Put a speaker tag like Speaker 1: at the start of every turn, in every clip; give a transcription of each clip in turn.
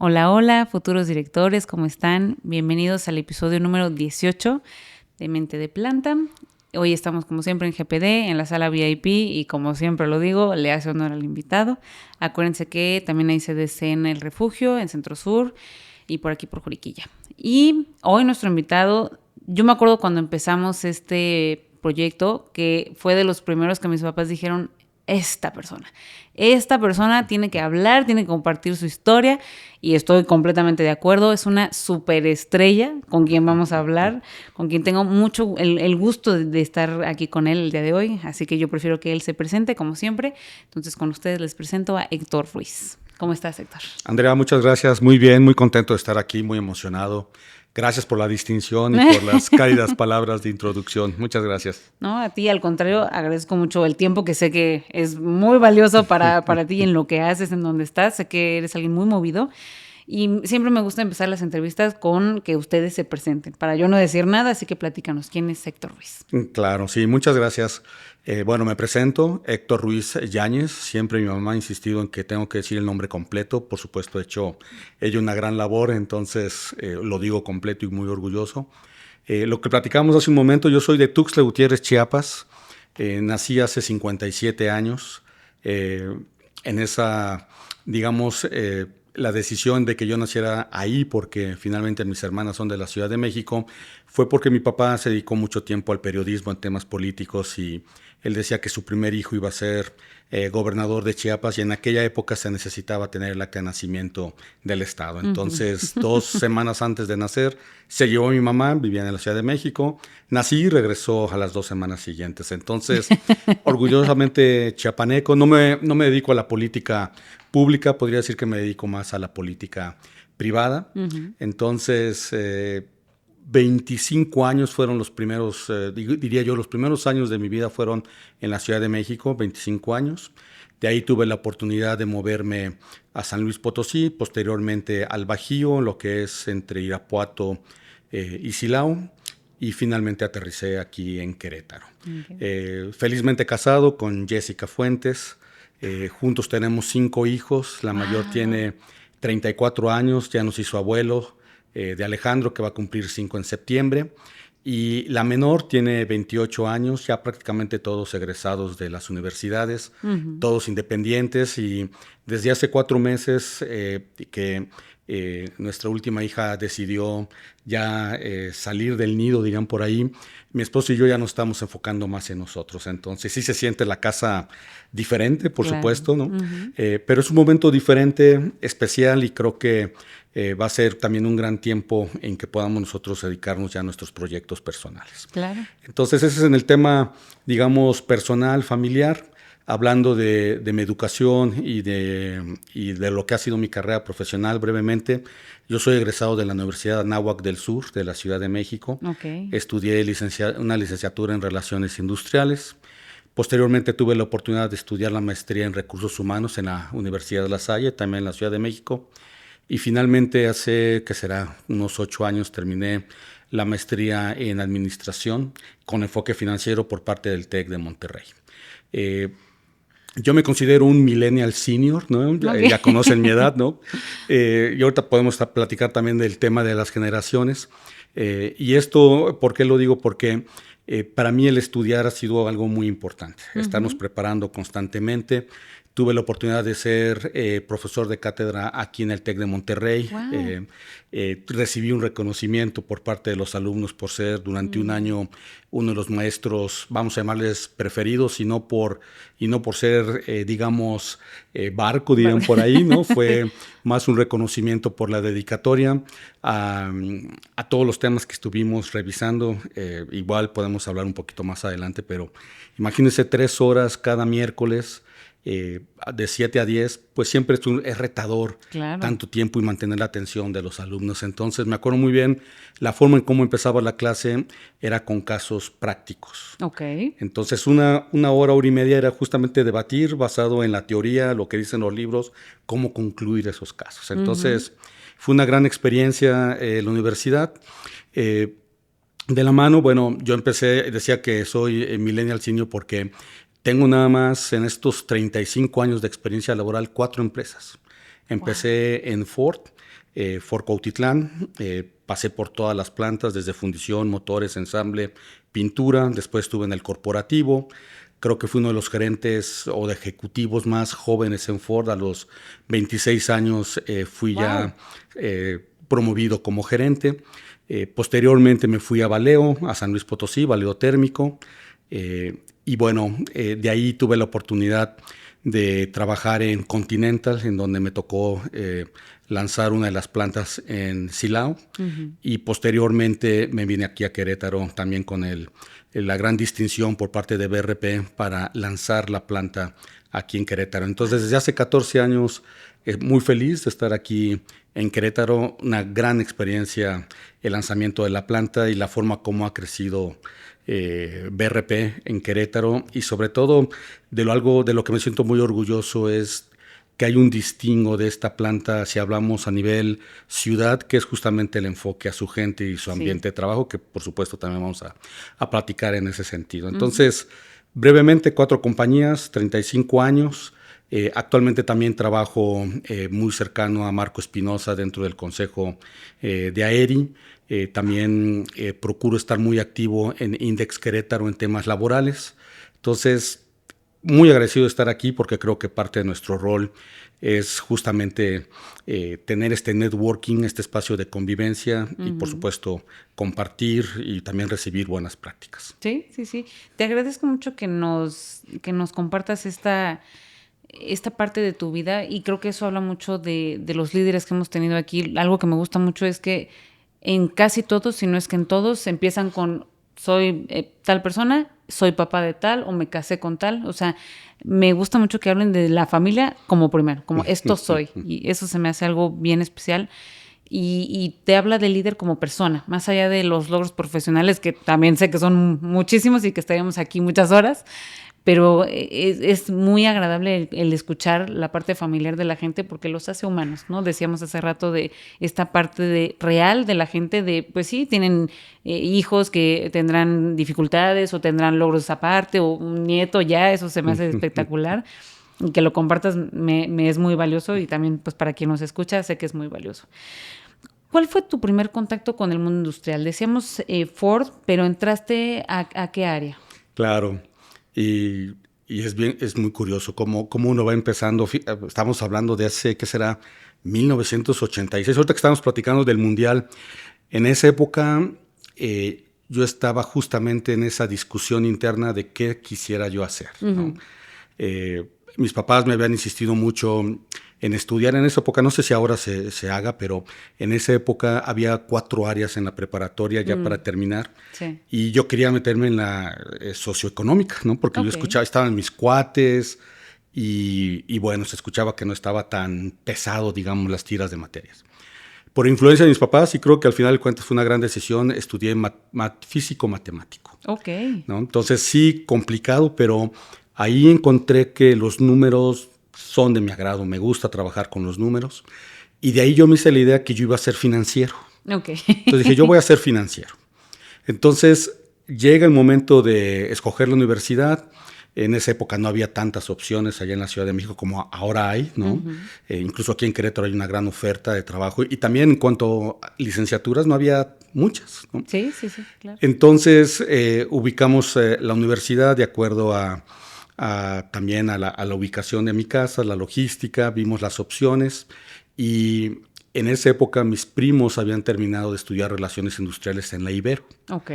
Speaker 1: Hola, hola, futuros directores, ¿cómo están? Bienvenidos al episodio número 18 de Mente de Planta. Hoy estamos como siempre en GPD, en la sala VIP y como siempre lo digo, le hace honor al invitado. Acuérdense que también hay CDC en el refugio, en Centro Sur y por aquí por Juriquilla. Y hoy nuestro invitado, yo me acuerdo cuando empezamos este proyecto que fue de los primeros que mis papás dijeron, esta persona tiene que hablar, tiene que compartir su historia y estoy completamente de acuerdo. Es una superestrella con quien vamos a hablar, con quien tengo mucho el gusto de estar aquí con él el día de hoy, así que yo prefiero que él se presente como siempre. Entonces con ustedes les presento a Héctor Ruiz. ¿Cómo estás, Héctor?
Speaker 2: Andrea, muchas gracias. Muy bien, muy contento de estar aquí, muy emocionado. Gracias por la distinción y por las cálidas palabras de introducción. Muchas gracias.
Speaker 1: No, a ti al contrario, agradezco mucho el tiempo que sé que es muy valioso para ti en lo que haces, en donde estás. Sé que eres alguien muy movido y siempre me gusta empezar las entrevistas con que ustedes se presenten, para yo no decir nada, así que platícanos, ¿quién es Héctor Ruiz?
Speaker 2: Claro, sí, muchas gracias. Bueno, me presento, Héctor Ruiz Yáñez. Siempre mi mamá ha insistido en que tengo que decir el nombre completo. Por supuesto, he hecho ella una gran labor, entonces lo digo completo y muy orgulloso. Lo que platicamos hace un momento, yo soy de Tuxtla Gutiérrez, Chiapas. Nací hace 57 años. En esa, digamos, la decisión de que yo naciera ahí, porque finalmente mis hermanas son de la Ciudad de México, fue porque mi papá se dedicó mucho tiempo al periodismo en temas políticos y él decía que su primer hijo iba a ser gobernador de Chiapas y en aquella época se necesitaba tener el acta de nacimiento del estado. Entonces, 2 semanas antes de nacer, se llevó a mi mamá, vivía en la Ciudad de México, nací y regresó a las 2 semanas siguientes. Entonces, orgullosamente chiapaneco, no me dedico a la política pública, podría decir que me dedico más a la política privada. Entonces, 25 años fueron los primeros, diría yo, los primeros años de mi vida fueron en la Ciudad de México, 25 años. De ahí tuve la oportunidad de moverme a San Luis Potosí, posteriormente al Bajío, lo que es entre Irapuato y Silao, y finalmente aterricé aquí en Querétaro. Okay. Felizmente casado con Jessica Fuentes. Juntos tenemos 5 hijos, la mayor tiene 34 años, ya nos hizo abuelo, de Alejandro, que va a cumplir 5 en septiembre, y la menor tiene 28 años, ya prácticamente todos egresados de las universidades, todos independientes, y desde hace 4 meses que nuestra última hija decidió ya salir del nido, dirían por ahí, mi esposo y yo ya nos estamos enfocando más en nosotros. Entonces sí se siente la casa diferente, por supuesto, ¿no? Pero es un momento diferente, especial, y creo que va a ser también un gran tiempo en que podamos nosotros dedicarnos ya a nuestros proyectos personales.
Speaker 1: Claro.
Speaker 2: Entonces ese es en el tema, digamos, personal, familiar. Hablando de mi educación y de lo que ha sido mi carrera profesional brevemente, yo soy egresado de la Universidad Anáhuac del Sur, de la Ciudad de México.
Speaker 1: Okay.
Speaker 2: Estudié una licenciatura en Relaciones Industriales. Posteriormente tuve la oportunidad de estudiar la maestría en Recursos Humanos en la Universidad de La Salle, también en la Ciudad de México. Y finalmente hace, ¿qué será?, unos 8 años terminé la maestría en Administración con enfoque financiero por parte del TEC de Monterrey. Yo me considero un millennial senior, ¿no? Okay. Ya conocen mi edad, ¿no? Y ahorita podemos platicar también del tema de las generaciones. Y esto, ¿por qué lo digo? Porque para mí el estudiar ha sido algo muy importante. Estarnos preparando constantemente. Tuve la oportunidad de ser profesor de cátedra aquí en el TEC de Monterrey.
Speaker 1: Wow.
Speaker 2: Recibí un reconocimiento por parte de los alumnos por ser durante un año uno de los maestros, vamos a llamarles preferidos, y no por ser, digamos, barco, dirían por ahí, ¿no? Fue más un reconocimiento por la dedicatoria a todos los temas que estuvimos revisando. Igual podemos hablar un poquito más adelante, pero imagínense 3 horas cada miércoles, de 7 a 10, pues siempre es retador, claro, tanto tiempo y mantener la atención de los alumnos. Entonces me acuerdo muy bien la forma en cómo empezaba la clase era con casos prácticos.
Speaker 1: Okay.
Speaker 2: Entonces una hora y media era justamente debatir basado en la teoría, lo que dicen los libros, cómo concluir esos casos. Entonces fue una gran experiencia la universidad. De la mano, bueno, yo decía que soy millennial senior porque tengo nada más en estos 35 años de experiencia laboral 4 empresas. Empecé en Ford, Ford Cuautitlán. Pasé por todas las plantas, desde fundición, motores, ensamble, pintura. Después estuve en el corporativo. Creo que fui uno de los gerentes o de ejecutivos más jóvenes en Ford. A los 26 años fui ya promovido como gerente. Posteriormente me fui a Valeo, a San Luis Potosí, Valeo Térmico. Y bueno, de ahí tuve la oportunidad de trabajar en Continental, en donde me tocó lanzar una de las plantas en Silao. Y posteriormente me vine aquí a Querétaro también con la gran distinción por parte de BRP para lanzar la planta aquí en Querétaro. Entonces, desde hace 14 años, muy feliz de estar aquí en Querétaro. Una gran experiencia el lanzamiento de la planta y la forma como ha crecido BRP en Querétaro, y sobre todo algo de lo que me siento muy orgulloso es que hay un distingo de esta planta si hablamos a nivel ciudad, que es justamente el enfoque a su gente y su ambiente de trabajo, que por supuesto también vamos a platicar en ese sentido. Entonces, brevemente, 4 compañías, 35 años. Actualmente también trabajo muy cercano a Marco Espinosa dentro del consejo de AERI. También procuro estar muy activo en Index Querétaro en temas laborales. Entonces, muy agradecido de estar aquí porque creo que parte de nuestro rol es justamente tener este networking, este espacio de convivencia y, por supuesto, compartir y también recibir buenas prácticas.
Speaker 1: Sí, sí, sí. Te agradezco mucho que nos compartas esta parte de tu vida, y creo que eso habla mucho de los líderes que hemos tenido aquí. Algo que me gusta mucho es que en casi todos, si no es que en todos, empiezan con soy tal persona, soy papá de tal o me casé con tal. O sea, me gusta mucho que hablen de la familia como primero, como esto soy. Y eso se me hace algo bien especial. Y te habla del líder como persona, más allá de los logros profesionales, que también sé que son muchísimos y que estaríamos aquí muchas horas, pero es muy agradable el escuchar la parte familiar de la gente porque los hace humanos, ¿no? Decíamos hace rato de esta parte real de la gente de, pues sí, tienen hijos que tendrán dificultades o tendrán logros aparte, o un nieto ya, eso se me hace espectacular. Y que lo compartas me es muy valioso, y también pues para quien nos escucha sé que es muy valioso. ¿Cuál fue tu primer contacto con el mundo industrial? Decíamos Ford, pero ¿entraste a qué área?
Speaker 2: Claro. Y es muy curioso cómo uno va empezando. Estamos hablando de hace, ¿qué será? 1986. Ahorita que estamos platicando del Mundial, en esa época yo estaba justamente en esa discusión interna de qué quisiera yo hacer, ¿no? Mis papás me habían insistido mucho en estudiar en esa época. No sé si ahora se haga, pero en esa época había 4 áreas en la preparatoria ya para terminar.
Speaker 1: Sí.
Speaker 2: Y yo quería meterme en la socioeconómica, ¿no? Porque yo escuchaba, estaban mis cuates y bueno, se escuchaba que no estaba tan pesado, digamos, las tiras de materias. Por influencia de mis papás, y creo que al final de cuentas fue una gran decisión, estudié físico-matemático.
Speaker 1: Ok.
Speaker 2: ¿No? Entonces sí, complicado, pero ahí encontré que los números son de mi agrado, me gusta trabajar con los números, y de ahí yo me hice la idea que yo iba a ser financiero.
Speaker 1: Ok.
Speaker 2: Entonces dije, yo voy a ser financiero. Entonces llega el momento de escoger la universidad. En esa época no había tantas opciones allá en la Ciudad de México como ahora hay, ¿no? Incluso aquí en Querétaro hay una gran oferta de trabajo, y también en cuanto a licenciaturas no había muchas, ¿no?
Speaker 1: Sí, claro.
Speaker 2: Entonces ubicamos la universidad de acuerdo también a la ubicación de mi casa, la logística, vimos las opciones, y en esa época mis primos habían terminado de estudiar relaciones industriales en la Ibero.
Speaker 1: Ok.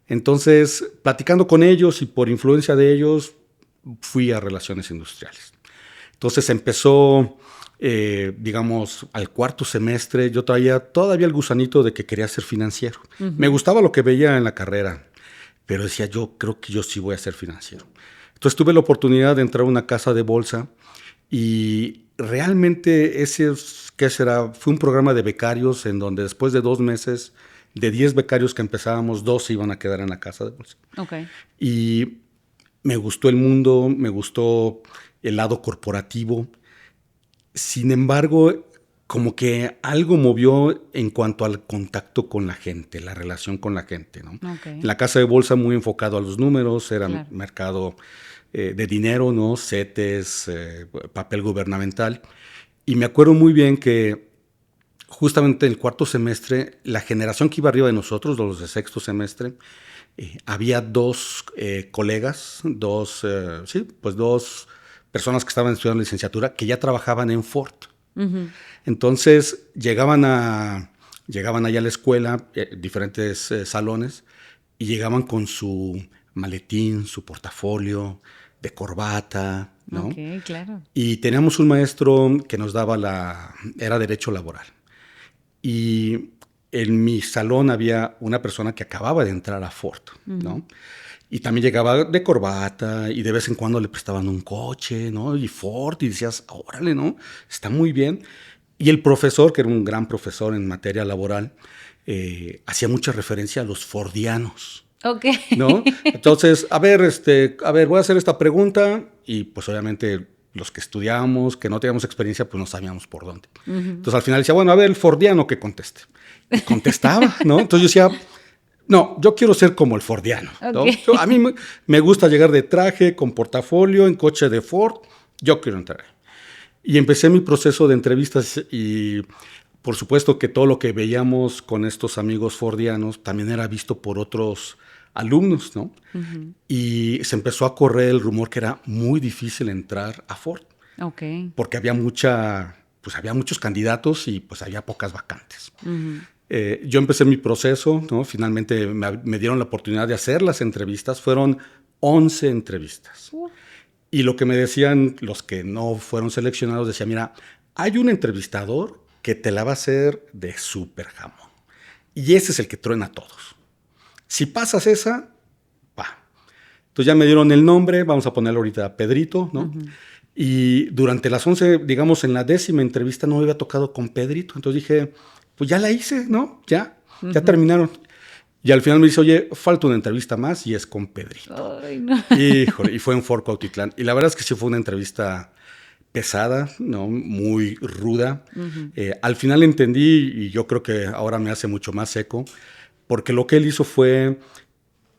Speaker 2: Entonces, platicando con ellos y por influencia de ellos, fui a relaciones industriales. Entonces empezó, digamos, al 4º semestre, yo traía todavía el gusanito de que quería ser financiero. Me gustaba lo que veía en la carrera, pero decía, yo creo que yo sí voy a ser financiero. Entonces tuve la oportunidad de entrar a una casa de bolsa, y realmente ¿qué será? Fue un programa de becarios en donde después de 2 meses, de 10 becarios que empezábamos, 2 se iban a quedar en la casa de bolsa.
Speaker 1: Ok.
Speaker 2: Y me gustó el mundo, me gustó el lado corporativo. Sin embargo, como que algo movió en cuanto al contacto con la gente, la relación con la gente, ¿no?
Speaker 1: Okay.
Speaker 2: En la casa de bolsa muy enfocado a los números, era
Speaker 1: Claro.
Speaker 2: mercado de dinero, ¿no? CETES, papel gubernamental. Y me acuerdo muy bien que justamente en el cuarto semestre, la generación que iba arriba de nosotros, los de sexto semestre, había dos colegas, dos personas que estaban estudiando licenciatura que ya trabajaban en Ford. Uh-huh. Entonces llegaban allá a la escuela, diferentes salones, y llegaban con su maletín, su portafolio, de corbata, ¿no?
Speaker 1: Okay, claro.
Speaker 2: Y teníamos un maestro que nos daba era derecho laboral. Y en mi salón había una persona que acababa de entrar a Ford, ¿no? Uh-huh. Y también llegaba de corbata y de vez en cuando le prestaban un coche, ¿no? Y Ford, y decías, órale, ¿no? Está muy bien. Y el profesor, que era un gran profesor en materia laboral, hacía mucha referencia a los fordianos.
Speaker 1: Ok.
Speaker 2: ¿No? Entonces, a ver, voy a hacer esta pregunta y pues obviamente los que estudiábamos, que no teníamos experiencia, pues no sabíamos por dónde. Uh-huh. Entonces al final decía, bueno, a ver, el fordiano que conteste. Y contestaba, ¿no? Entonces yo decía, no, yo quiero ser como el fordiano, ¿no? Okay. A mí me gusta llegar de traje, con portafolio, en coche de Ford, yo quiero entrar. Y empecé mi proceso de entrevistas y por supuesto que todo lo que veíamos con estos amigos fordianos también era visto por otros alumnos, ¿no? Uh-huh. Y se empezó a correr el rumor que era muy difícil entrar a Ford.
Speaker 1: Okay.
Speaker 2: Porque había muchos candidatos y pues había pocas vacantes. Uh-huh. Yo empecé mi proceso, ¿no? Finalmente me dieron la oportunidad de hacer las entrevistas. Fueron 11 entrevistas. Y lo que me decían los que no fueron seleccionados, decía, mira, hay un entrevistador que te la va a hacer de súper jamón. Y ese es el que truena a todos. Si pasas esa, va. Entonces ya me dieron el nombre, vamos a ponerlo ahorita Pedrito, ¿no? Uh-huh. Y durante las 11, digamos, en la 10ª entrevista no me había tocado con Pedrito. Entonces dije, pues ya la hice, ¿no? Ya terminaron. Y al final me dice, oye, falta una entrevista más y es con Pedrito.
Speaker 1: Ay, no.
Speaker 2: Híjole, y fue en Ford Cuautitlán. Y la verdad es que sí fue una entrevista pesada, ¿no? Muy ruda. Uh-huh. Al final entendí, y yo creo que ahora me hace mucho más eco, porque lo que él hizo fue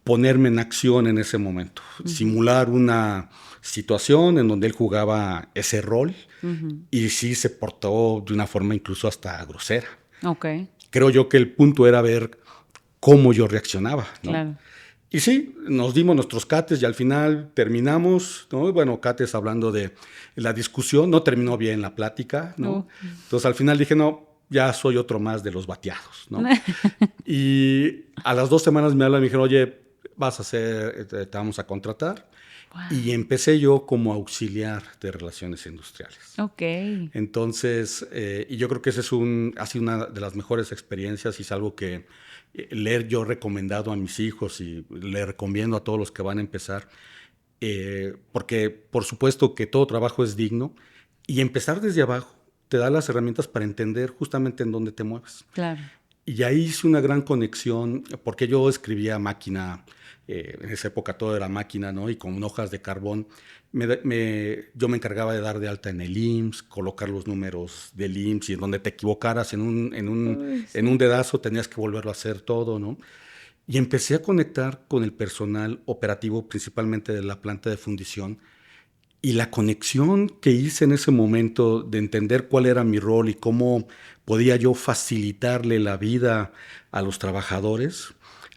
Speaker 2: ponerme en acción en ese momento, uh-huh. Simular una situación en donde él jugaba ese rol, uh-huh. Y sí se portó de una forma incluso hasta grosera.
Speaker 1: Okay.
Speaker 2: Creo yo que el punto era ver cómo yo reaccionaba, ¿no? Claro. Y sí, nos dimos nuestros cates y al final terminamos, ¿no? Bueno, cates hablando de la discusión, no terminó bien la plática, ¿no? Entonces al final dije, no, ya soy otro más de los bateados, ¿no? Y a las 2 semanas me hablan y me dijeron, oye, te vamos a contratar. Wow. Y empecé yo como auxiliar de relaciones industriales.
Speaker 1: Ok.
Speaker 2: Entonces, y yo creo que ese ha sido una de las mejores experiencias y es algo que le he yo recomendado a mis hijos y le recomiendo a todos los que van a empezar, porque por supuesto que todo trabajo es digno y empezar desde abajo te da las herramientas para entender justamente en dónde te mueves.
Speaker 1: Claro.
Speaker 2: Y ahí hice una gran conexión, porque yo escribía máquina, en esa época todo era máquina, ¿no? Y con hojas de carbón. Yo me encargaba de dar de alta en el IMSS, colocar los números del IMSS, y en donde te equivocaras en un dedazo tenías que volverlo a hacer todo, ¿no? Y empecé a conectar con el personal operativo, principalmente de la planta de fundición, y la conexión que hice en ese momento de entender cuál era mi rol y cómo podía yo facilitarle la vida a los trabajadores,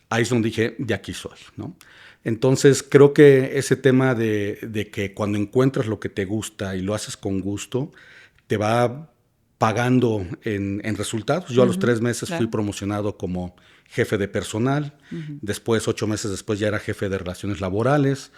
Speaker 2: ahí es donde dije, de aquí soy, ¿no? Entonces creo que ese tema de que cuando encuentras lo que te gusta y lo haces con gusto, te va pagando en resultados. Yo a los 3 meses fui promocionado como jefe de personal, después 8 meses después ya era jefe de relaciones laborales,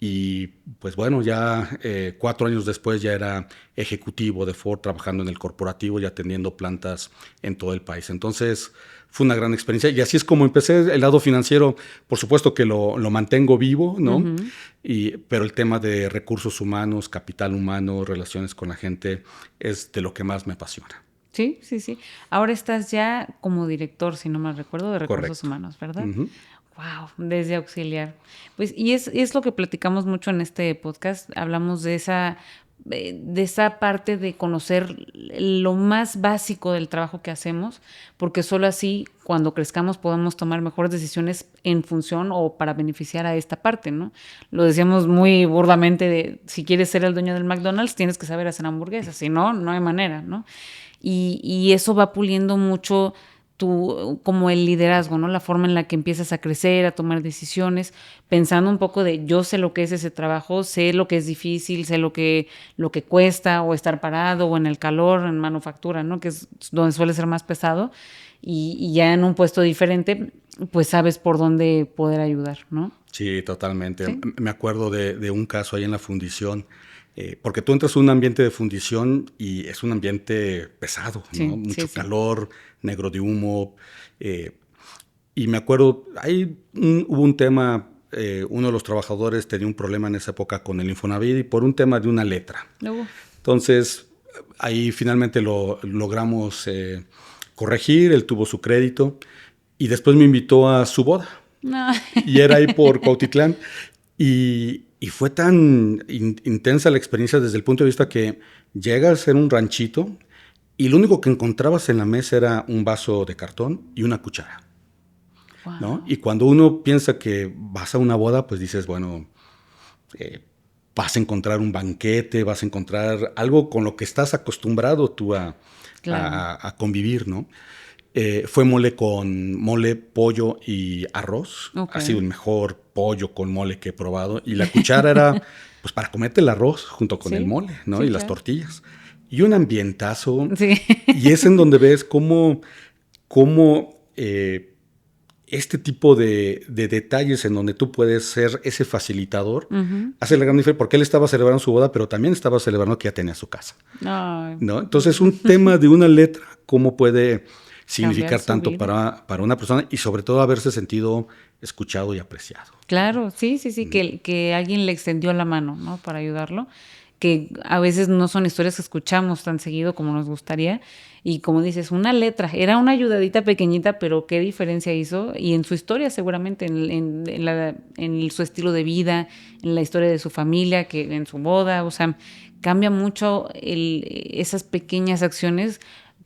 Speaker 2: y pues bueno, ya 4 años después ya era ejecutivo de Ford, trabajando en el corporativo y atendiendo plantas en todo el país. Entonces fue una gran experiencia y así es como empecé. El lado financiero, por supuesto que lo mantengo vivo, ¿no? Uh-huh. Pero el tema de recursos humanos, capital humano, relaciones con la gente es de lo que más me apasiona.
Speaker 1: Sí, sí, sí. Ahora estás ya como director, si no mal recuerdo, de recursos humanos, ¿verdad? Uh-huh. Wow, desde auxiliar. Pues, y es lo que platicamos mucho en este podcast. Hablamos de esa parte de conocer lo más básico del trabajo que hacemos, porque solo así, cuando crezcamos, podemos tomar mejores decisiones en función o para beneficiar a esta parte, ¿no? Lo decíamos muy burdamente de, si quieres ser el dueño del McDonald's, tienes que saber hacer hamburguesas, si no, no hay manera, ¿no? y eso va puliendo mucho como el liderazgo, ¿no? La forma en la que empiezas a crecer, a tomar decisiones, pensando un poco de yo sé lo que es ese trabajo, sé lo que es difícil, sé lo que cuesta, o estar parado, o en el calor, en manufactura, ¿no? Que es donde suele ser más pesado, y ya en un puesto diferente, pues sabes por dónde poder ayudar, ¿no?
Speaker 2: Sí, totalmente.
Speaker 1: ¿Sí?
Speaker 2: Me acuerdo de un caso ahí en la fundición, porque tú entras a un ambiente de fundición y es un ambiente pesado, ¿no?
Speaker 1: Sí,
Speaker 2: Mucho
Speaker 1: sí, sí.
Speaker 2: calor, negro de humo. Y me acuerdo, ahí hubo un tema, uno de los trabajadores tenía un problema en esa época con el Infonavit y por un tema de una letra.
Speaker 1: Luego,
Speaker 2: Entonces, ahí finalmente lo logramos corregir, él tuvo su crédito y después me invitó a su boda.
Speaker 1: no.
Speaker 2: Y era ahí por Cuautitlán. Y fue tan intensa la experiencia desde el punto de vista que llegas en un ranchito y lo único que encontrabas en la mesa era un vaso de cartón y una cuchara, ¿no?
Speaker 1: Wow.
Speaker 2: Y cuando uno piensa que vas a una boda, pues dices, bueno, vas a encontrar un banquete, vas a encontrar algo con lo que estás acostumbrado tú
Speaker 1: Claro.
Speaker 2: a convivir, ¿no? Fue mole, pollo y arroz.
Speaker 1: Ok.
Speaker 2: Ha sido el mejor pollo con mole que he probado. Y la cuchara era pues para comerte el arroz junto con el
Speaker 1: Sí,
Speaker 2: mole, ¿no?
Speaker 1: sí,
Speaker 2: Y las
Speaker 1: claro.
Speaker 2: tortillas. Y un ambientazo.
Speaker 1: Sí.
Speaker 2: Y es en donde ves cómo este tipo de detalles en donde tú puedes ser ese facilitador,
Speaker 1: Ujú.
Speaker 2: hace la gran diferencia, porque él estaba celebrando su boda, pero también estaba celebrando que ya tenía su casa,
Speaker 1: Ay,
Speaker 2: ¿no? Entonces, un tema de una letra, cómo puede
Speaker 1: cambiar
Speaker 2: significar
Speaker 1: su
Speaker 2: tanto
Speaker 1: vida.
Speaker 2: para una persona y sobre todo haberse sentido escuchado y apreciado.
Speaker 1: Claro, sí, sí, sí, que alguien le extendió la mano, ¿no? Para ayudarlo, que a veces no son historias que escuchamos tan seguido como nos gustaría, y como dices, una letra, era una ayudadita pequeñita, pero qué diferencia hizo, y en su historia seguramente, en su estilo de vida, en la historia de su familia, que en su boda, o sea, cambia mucho esas pequeñas acciones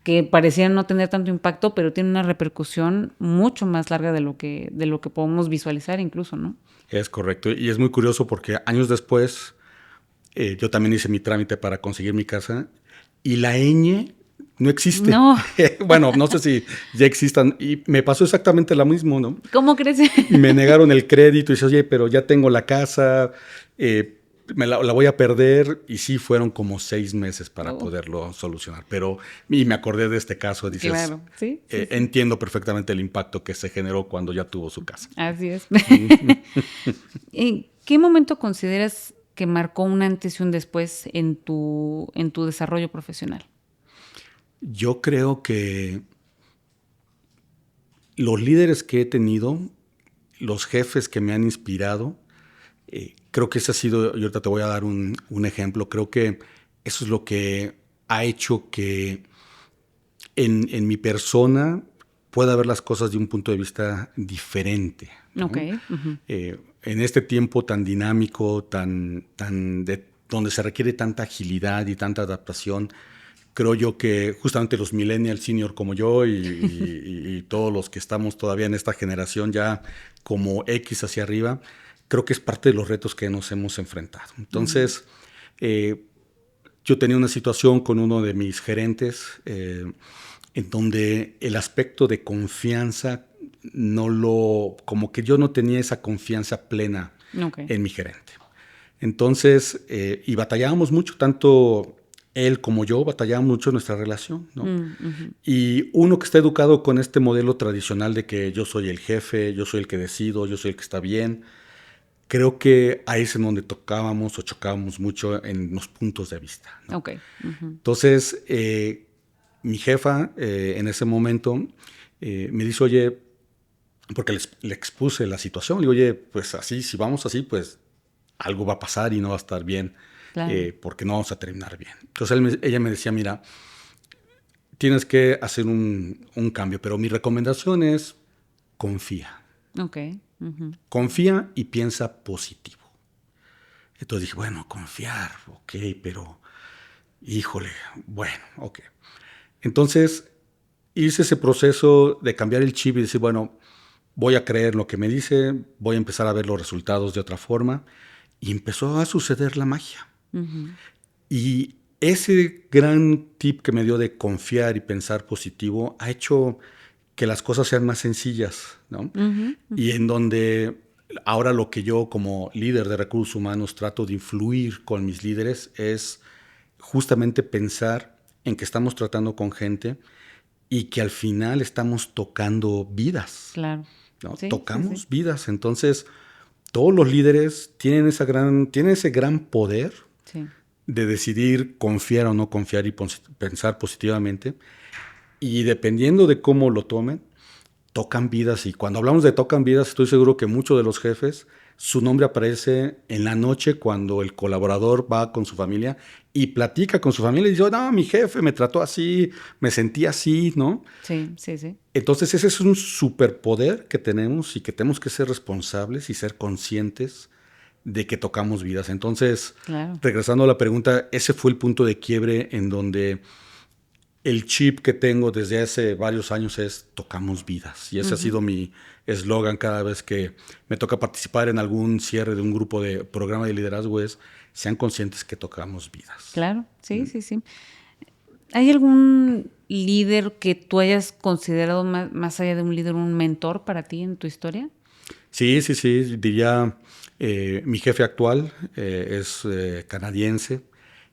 Speaker 1: que parecían no tener tanto impacto, pero tienen una repercusión mucho más larga de lo que podemos visualizar incluso, ¿no?
Speaker 2: Es correcto. Y es muy curioso porque años después yo también hice mi trámite para conseguir mi casa y la ñ no existe.
Speaker 1: No,
Speaker 2: Bueno, no sé si ya existan. Y me pasó exactamente lo mismo, ¿no?
Speaker 1: ¿cómo crees?
Speaker 2: Me negaron el crédito y dices, oye, pero ya tengo la casa, la voy a perder. Y sí, fueron como 6 meses para
Speaker 1: Oh,
Speaker 2: poderlo solucionar. Pero, y me acordé de este caso, dices,
Speaker 1: claro, sí, sí, sí.
Speaker 2: entiendo perfectamente el impacto que se generó cuando ya tuvo su casa.
Speaker 1: Así es. ¿En qué momento consideras que marcó un antes y un después en tu desarrollo profesional?
Speaker 2: Yo creo que los líderes que he tenido, los jefes que me han inspirado, creo que ese ha sido, y ahorita te voy a dar un ejemplo, creo que eso es lo que ha hecho que en mi persona pueda ver las cosas de un punto de vista diferente, ¿no?
Speaker 1: Ok. Ujú.
Speaker 2: En este tiempo tan dinámico, donde se requiere tanta agilidad y tanta adaptación, creo yo que justamente los millennials senior como yo y todos los que estamos todavía en esta generación ya como X hacia arriba, creo que es parte de los retos que nos hemos enfrentado. Entonces, yo tenía una situación con uno de mis gerentes en donde el aspecto de confianza como que yo no tenía esa confianza plena
Speaker 1: Ok.
Speaker 2: en mi gerente. Entonces, y batallábamos mucho, tanto él como yo batallábamos mucho en nuestra relación, ¿no?
Speaker 1: Ujú.
Speaker 2: Y uno que está educado con este modelo tradicional de que yo soy el jefe, yo soy el que decido, yo soy el que está bien, creo que ahí es en donde tocábamos o chocábamos mucho en los puntos de vista, ¿no?
Speaker 1: Ok. Ujú.
Speaker 2: Entonces, mi jefa en ese momento me dice, oye, porque le expuse la situación, le digo, oye, pues así, si vamos así, pues algo va a pasar y no va a estar bien,
Speaker 1: Claro.
Speaker 2: porque no vamos a terminar bien. Entonces ella me decía, mira, tienes que hacer un cambio, pero mi recomendación es confía.
Speaker 1: Ok. Ujú.
Speaker 2: Confía y piensa positivo. Entonces dije, bueno, confiar, ok, pero híjole, bueno, ok. Entonces hice ese proceso de cambiar el chip y decir, bueno, voy a creer lo que me dice, voy a empezar a ver los resultados de otra forma. Y empezó a suceder la magia.
Speaker 1: Ujú.
Speaker 2: Y ese gran tip que me dio de confiar y pensar positivo ha hecho que las cosas sean más sencillas, ¿no?
Speaker 1: Ujú,
Speaker 2: Y
Speaker 1: ujú.
Speaker 2: en donde ahora lo que yo como líder de recursos humanos trato de influir con mis líderes es justamente pensar en que estamos tratando con gente y que al final estamos tocando vidas,
Speaker 1: Claro.
Speaker 2: ¿no?
Speaker 1: Sí, sí, sí.
Speaker 2: Tocamos vidas. Entonces, todos los líderes tienen ese gran poder
Speaker 1: Sí,
Speaker 2: de decidir confiar o no confiar y pensar positivamente. Y dependiendo de cómo lo tomen, tocan vidas. Y cuando hablamos de tocan vidas, estoy seguro que muchos de los jefes, su nombre aparece en la noche cuando el colaborador va con su familia y platica con su familia y dice, no, mi jefe me trató así, me sentí así, ¿no?
Speaker 1: sí, sí, sí.
Speaker 2: Entonces ese es un superpoder que tenemos y que tenemos que ser responsables y ser conscientes de que tocamos vidas. Entonces,
Speaker 1: Claro.
Speaker 2: regresando a la pregunta, ese fue el punto de quiebre en donde el chip que tengo desde hace varios años es tocamos vidas. Y ese ha
Speaker 1: Ujú.
Speaker 2: sido mi eslogan cada vez que me toca participar en algún cierre de un grupo de programa de liderazgo es sean conscientes que tocamos vidas.
Speaker 1: Claro, sí, sí, sí. ¿Hay algún líder que tú hayas considerado más allá de un líder, un mentor para ti en tu historia?
Speaker 2: Sí, sí, sí, diría, mi jefe actual es canadiense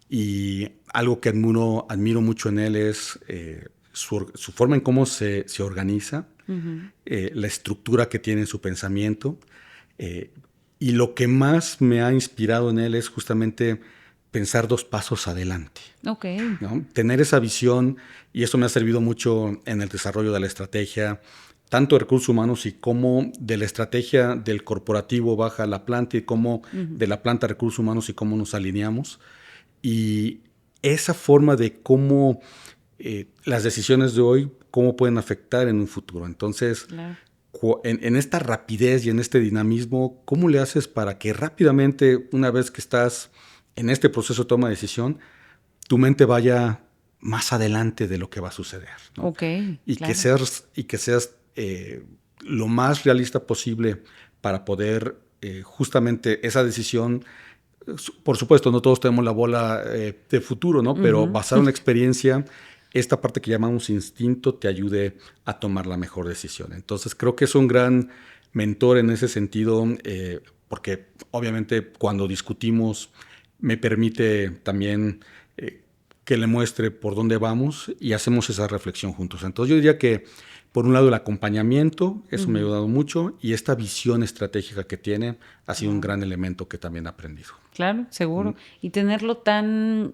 Speaker 2: y algo que admiro mucho en él es su forma en cómo se organiza,
Speaker 1: Ujú.
Speaker 2: la estructura que tiene en su pensamiento. eh, y lo que más me ha inspirado en él es justamente pensar 2 pasos adelante,
Speaker 1: Okey.
Speaker 2: ¿no? Tener esa visión, y eso me ha servido mucho en el desarrollo de la estrategia, tanto de recursos humanos y cómo de la estrategia del corporativo baja a la planta y cómo
Speaker 1: Ujú.
Speaker 2: de la planta a recursos humanos y cómo nos alineamos. Y esa forma de cómo las decisiones de hoy, cómo pueden afectar en un futuro. Entonces,
Speaker 1: Claro.
Speaker 2: en esta rapidez y en este dinamismo, ¿cómo le haces para que rápidamente, una vez que estás en este proceso de toma de decisión, tu mente vaya más adelante de lo que va a suceder, ¿no?
Speaker 1: Okey,
Speaker 2: Y que
Speaker 1: claro.
Speaker 2: seas lo más realista posible para poder justamente esa decisión. Por supuesto, no todos tenemos la bola de futuro, ¿no? Pero
Speaker 1: Ujú.
Speaker 2: basado en la experiencia, esta parte que llamamos instinto te ayude a tomar la mejor decisión. Entonces, creo que es un gran mentor en ese sentido, porque obviamente cuando discutimos me permite también que le muestre por dónde vamos y hacemos esa reflexión juntos. Entonces yo diría que por un lado el acompañamiento, eso me ha
Speaker 1: Ujú.
Speaker 2: ayudado mucho, y esta visión estratégica que tiene ha sido un
Speaker 1: Guau.
Speaker 2: gran elemento que también he aprendido.
Speaker 1: Claro, seguro. Y tenerlo tan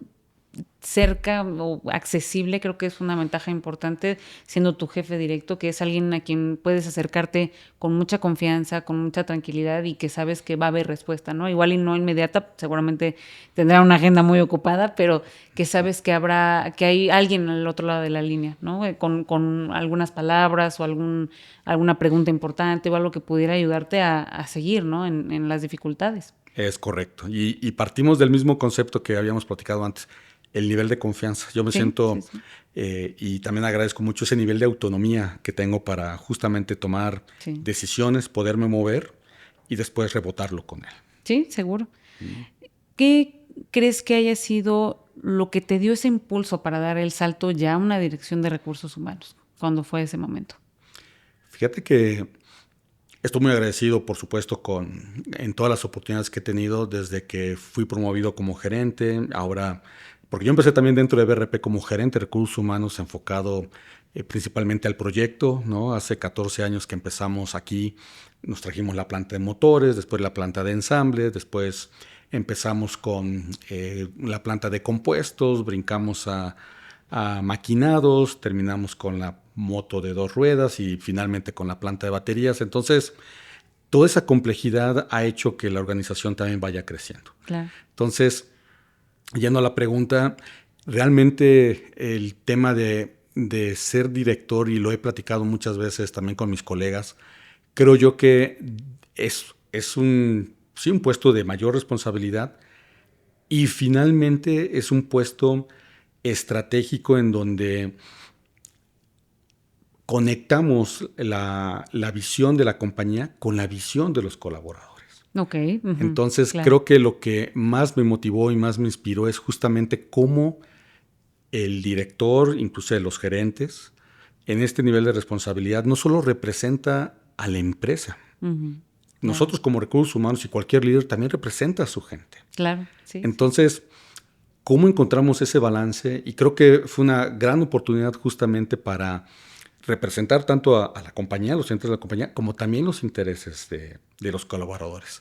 Speaker 1: cerca o accesible, creo que es una ventaja importante, siendo tu jefe directo, que es alguien a quien puedes acercarte con mucha confianza, con mucha tranquilidad y que sabes que va a haber respuesta, ¿no? Igual y no inmediata, seguramente tendrá una agenda muy ocupada, pero que sabes que habrá, que hay alguien al otro lado de la línea, ¿no? Con algunas palabras o alguna pregunta importante o algo que pudiera ayudarte a seguir, ¿no? En las dificultades.
Speaker 2: Es correcto. Y partimos del mismo concepto que habíamos platicado antes, el nivel de confianza. Yo me
Speaker 1: Sí, sí,
Speaker 2: siento,
Speaker 1: sí.
Speaker 2: y también agradezco mucho ese nivel de autonomía que tengo para justamente tomar
Speaker 1: Sí.
Speaker 2: decisiones, poderme mover y después rebotarlo con él.
Speaker 1: Sí, seguro.
Speaker 2: Mm.
Speaker 1: ¿Qué crees que haya sido lo que te dio ese impulso para dar el salto ya a una dirección de recursos humanos? ¿Cuándo fue ese momento?
Speaker 2: Fíjate que estoy muy agradecido, por supuesto, en todas las oportunidades que he tenido desde que fui promovido como gerente. Ahora, porque yo empecé también dentro de BRP como gerente de recursos humanos enfocado principalmente al proyecto, ¿no? Hace 14 años que empezamos aquí, nos trajimos la planta de motores, después la planta de ensamble, después empezamos con la planta de compuestos, brincamos a maquinados, terminamos con la moto de 2 ruedas y finalmente con la planta de baterías. Entonces, toda esa complejidad ha hecho que la organización también vaya creciendo.
Speaker 1: Claro.
Speaker 2: Entonces, yendo a la pregunta, realmente el tema de ser director, y lo he platicado muchas veces también con mis colegas, creo yo que es sí, un puesto de mayor responsabilidad y finalmente es un puesto estratégico en donde conectamos la visión de la compañía con la visión de los colaboradores.
Speaker 1: Ok.
Speaker 2: Entonces,
Speaker 1: Claro.
Speaker 2: creo que lo que más me motivó y más me inspiró es justamente cómo el director, incluso los gerentes, en este nivel de responsabilidad, no solo representa a la empresa.
Speaker 1: Claro.
Speaker 2: Nosotros como recursos humanos y cualquier líder también representa a su gente.
Speaker 1: Claro, sí, sí.
Speaker 2: Entonces, ¿cómo encontramos ese balance? Y creo que fue una gran oportunidad justamente para representar tanto a la compañía, los intereses de la compañía, como también los intereses de los colaboradores.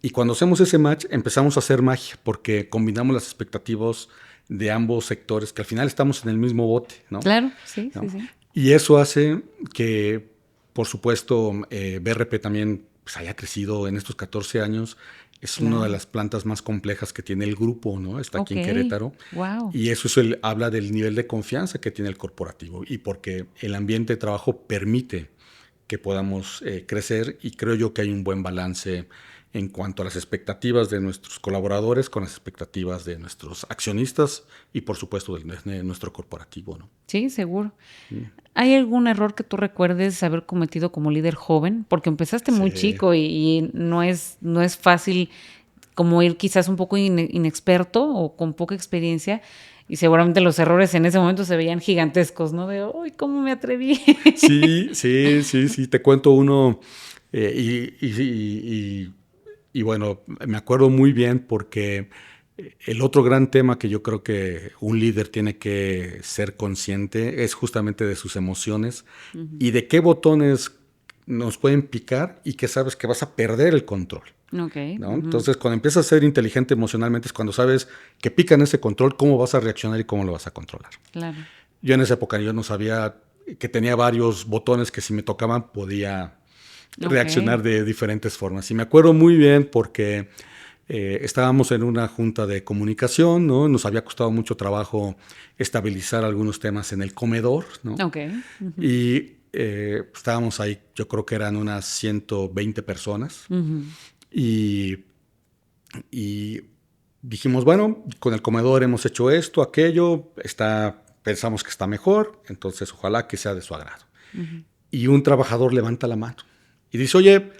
Speaker 2: Y cuando hacemos ese match, empezamos a hacer magia, porque combinamos las expectativas de ambos sectores, que al final estamos en el mismo bote, ¿no?
Speaker 1: Claro, sí,
Speaker 2: ¿No?
Speaker 1: sí, sí.
Speaker 2: Y eso hace que, por supuesto, BRP también pues, haya crecido en estos 14 años. Es una de
Speaker 1: Claro.
Speaker 2: las plantas más complejas que tiene el grupo, ¿no? Está aquí
Speaker 1: Ok.
Speaker 2: en Querétaro.
Speaker 1: Wow.
Speaker 2: Y eso habla del nivel de confianza que tiene el corporativo y porque el ambiente de trabajo permite que podamos crecer y creo yo que hay un buen balance en cuanto a las expectativas de nuestros colaboradores con las expectativas de nuestros accionistas y por supuesto de nuestro corporativo, ¿no?
Speaker 1: Sí, seguro. ¿Hay algún error que tú recuerdes haber cometido como líder joven? Porque empezaste muy
Speaker 2: Sí.
Speaker 1: chico y no es fácil como ir quizás un poco inexperto o con poca experiencia y seguramente los errores en ese momento se veían gigantescos, ¿no? De, ¡ay, cómo me atreví!
Speaker 2: Sí, te cuento uno y bueno, me acuerdo muy bien porque el otro gran tema que yo creo que un líder tiene que ser consciente es justamente de sus emociones y de qué botones nos pueden picar y que sabes que vas a perder el control.
Speaker 1: Ok.
Speaker 2: ¿No? Entonces, cuando empiezas a ser inteligente emocionalmente es cuando sabes que pican ese control, cómo vas a reaccionar y cómo lo vas a controlar.
Speaker 1: Claro.
Speaker 2: Yo en esa época yo no sabía que tenía varios botones que si me tocaban podía
Speaker 1: Ok.
Speaker 2: reaccionar de diferentes formas. Y me acuerdo muy bien porque estábamos en una junta de comunicación, ¿no? Nos había costado mucho trabajo estabilizar algunos temas en el comedor, ¿no?
Speaker 1: Ok.
Speaker 2: Y estábamos ahí, yo creo que eran unas 120 personas. Y dijimos, bueno, con el comedor hemos hecho esto, aquello, pensamos que está mejor, entonces ojalá que sea de su agrado. Y un trabajador levanta la mano y dice, oye,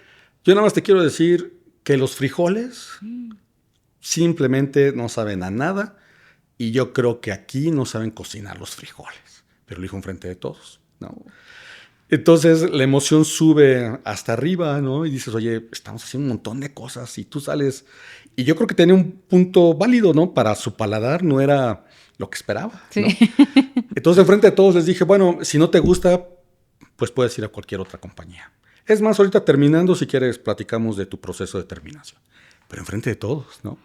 Speaker 2: yo nada más te quiero decir que los frijoles simplemente no saben a nada y yo creo que aquí no saben cocinar los frijoles. Pero lo dijo enfrente de todos, ¿no? Entonces la emoción sube hasta arriba, ¿no? Y dices, oye, estamos haciendo un montón de cosas y tú sales. Y yo creo que tenía un punto válido, ¿no? Para su paladar no era lo que esperaba,
Speaker 1: Sí.
Speaker 2: ¿no? Entonces, enfrente de todos les dije, bueno, si no te gusta, pues puedes ir a cualquier otra compañía. Es más, ahorita terminando, si quieres, platicamos de tu proceso de terminación. Pero enfrente de todos, ¿no?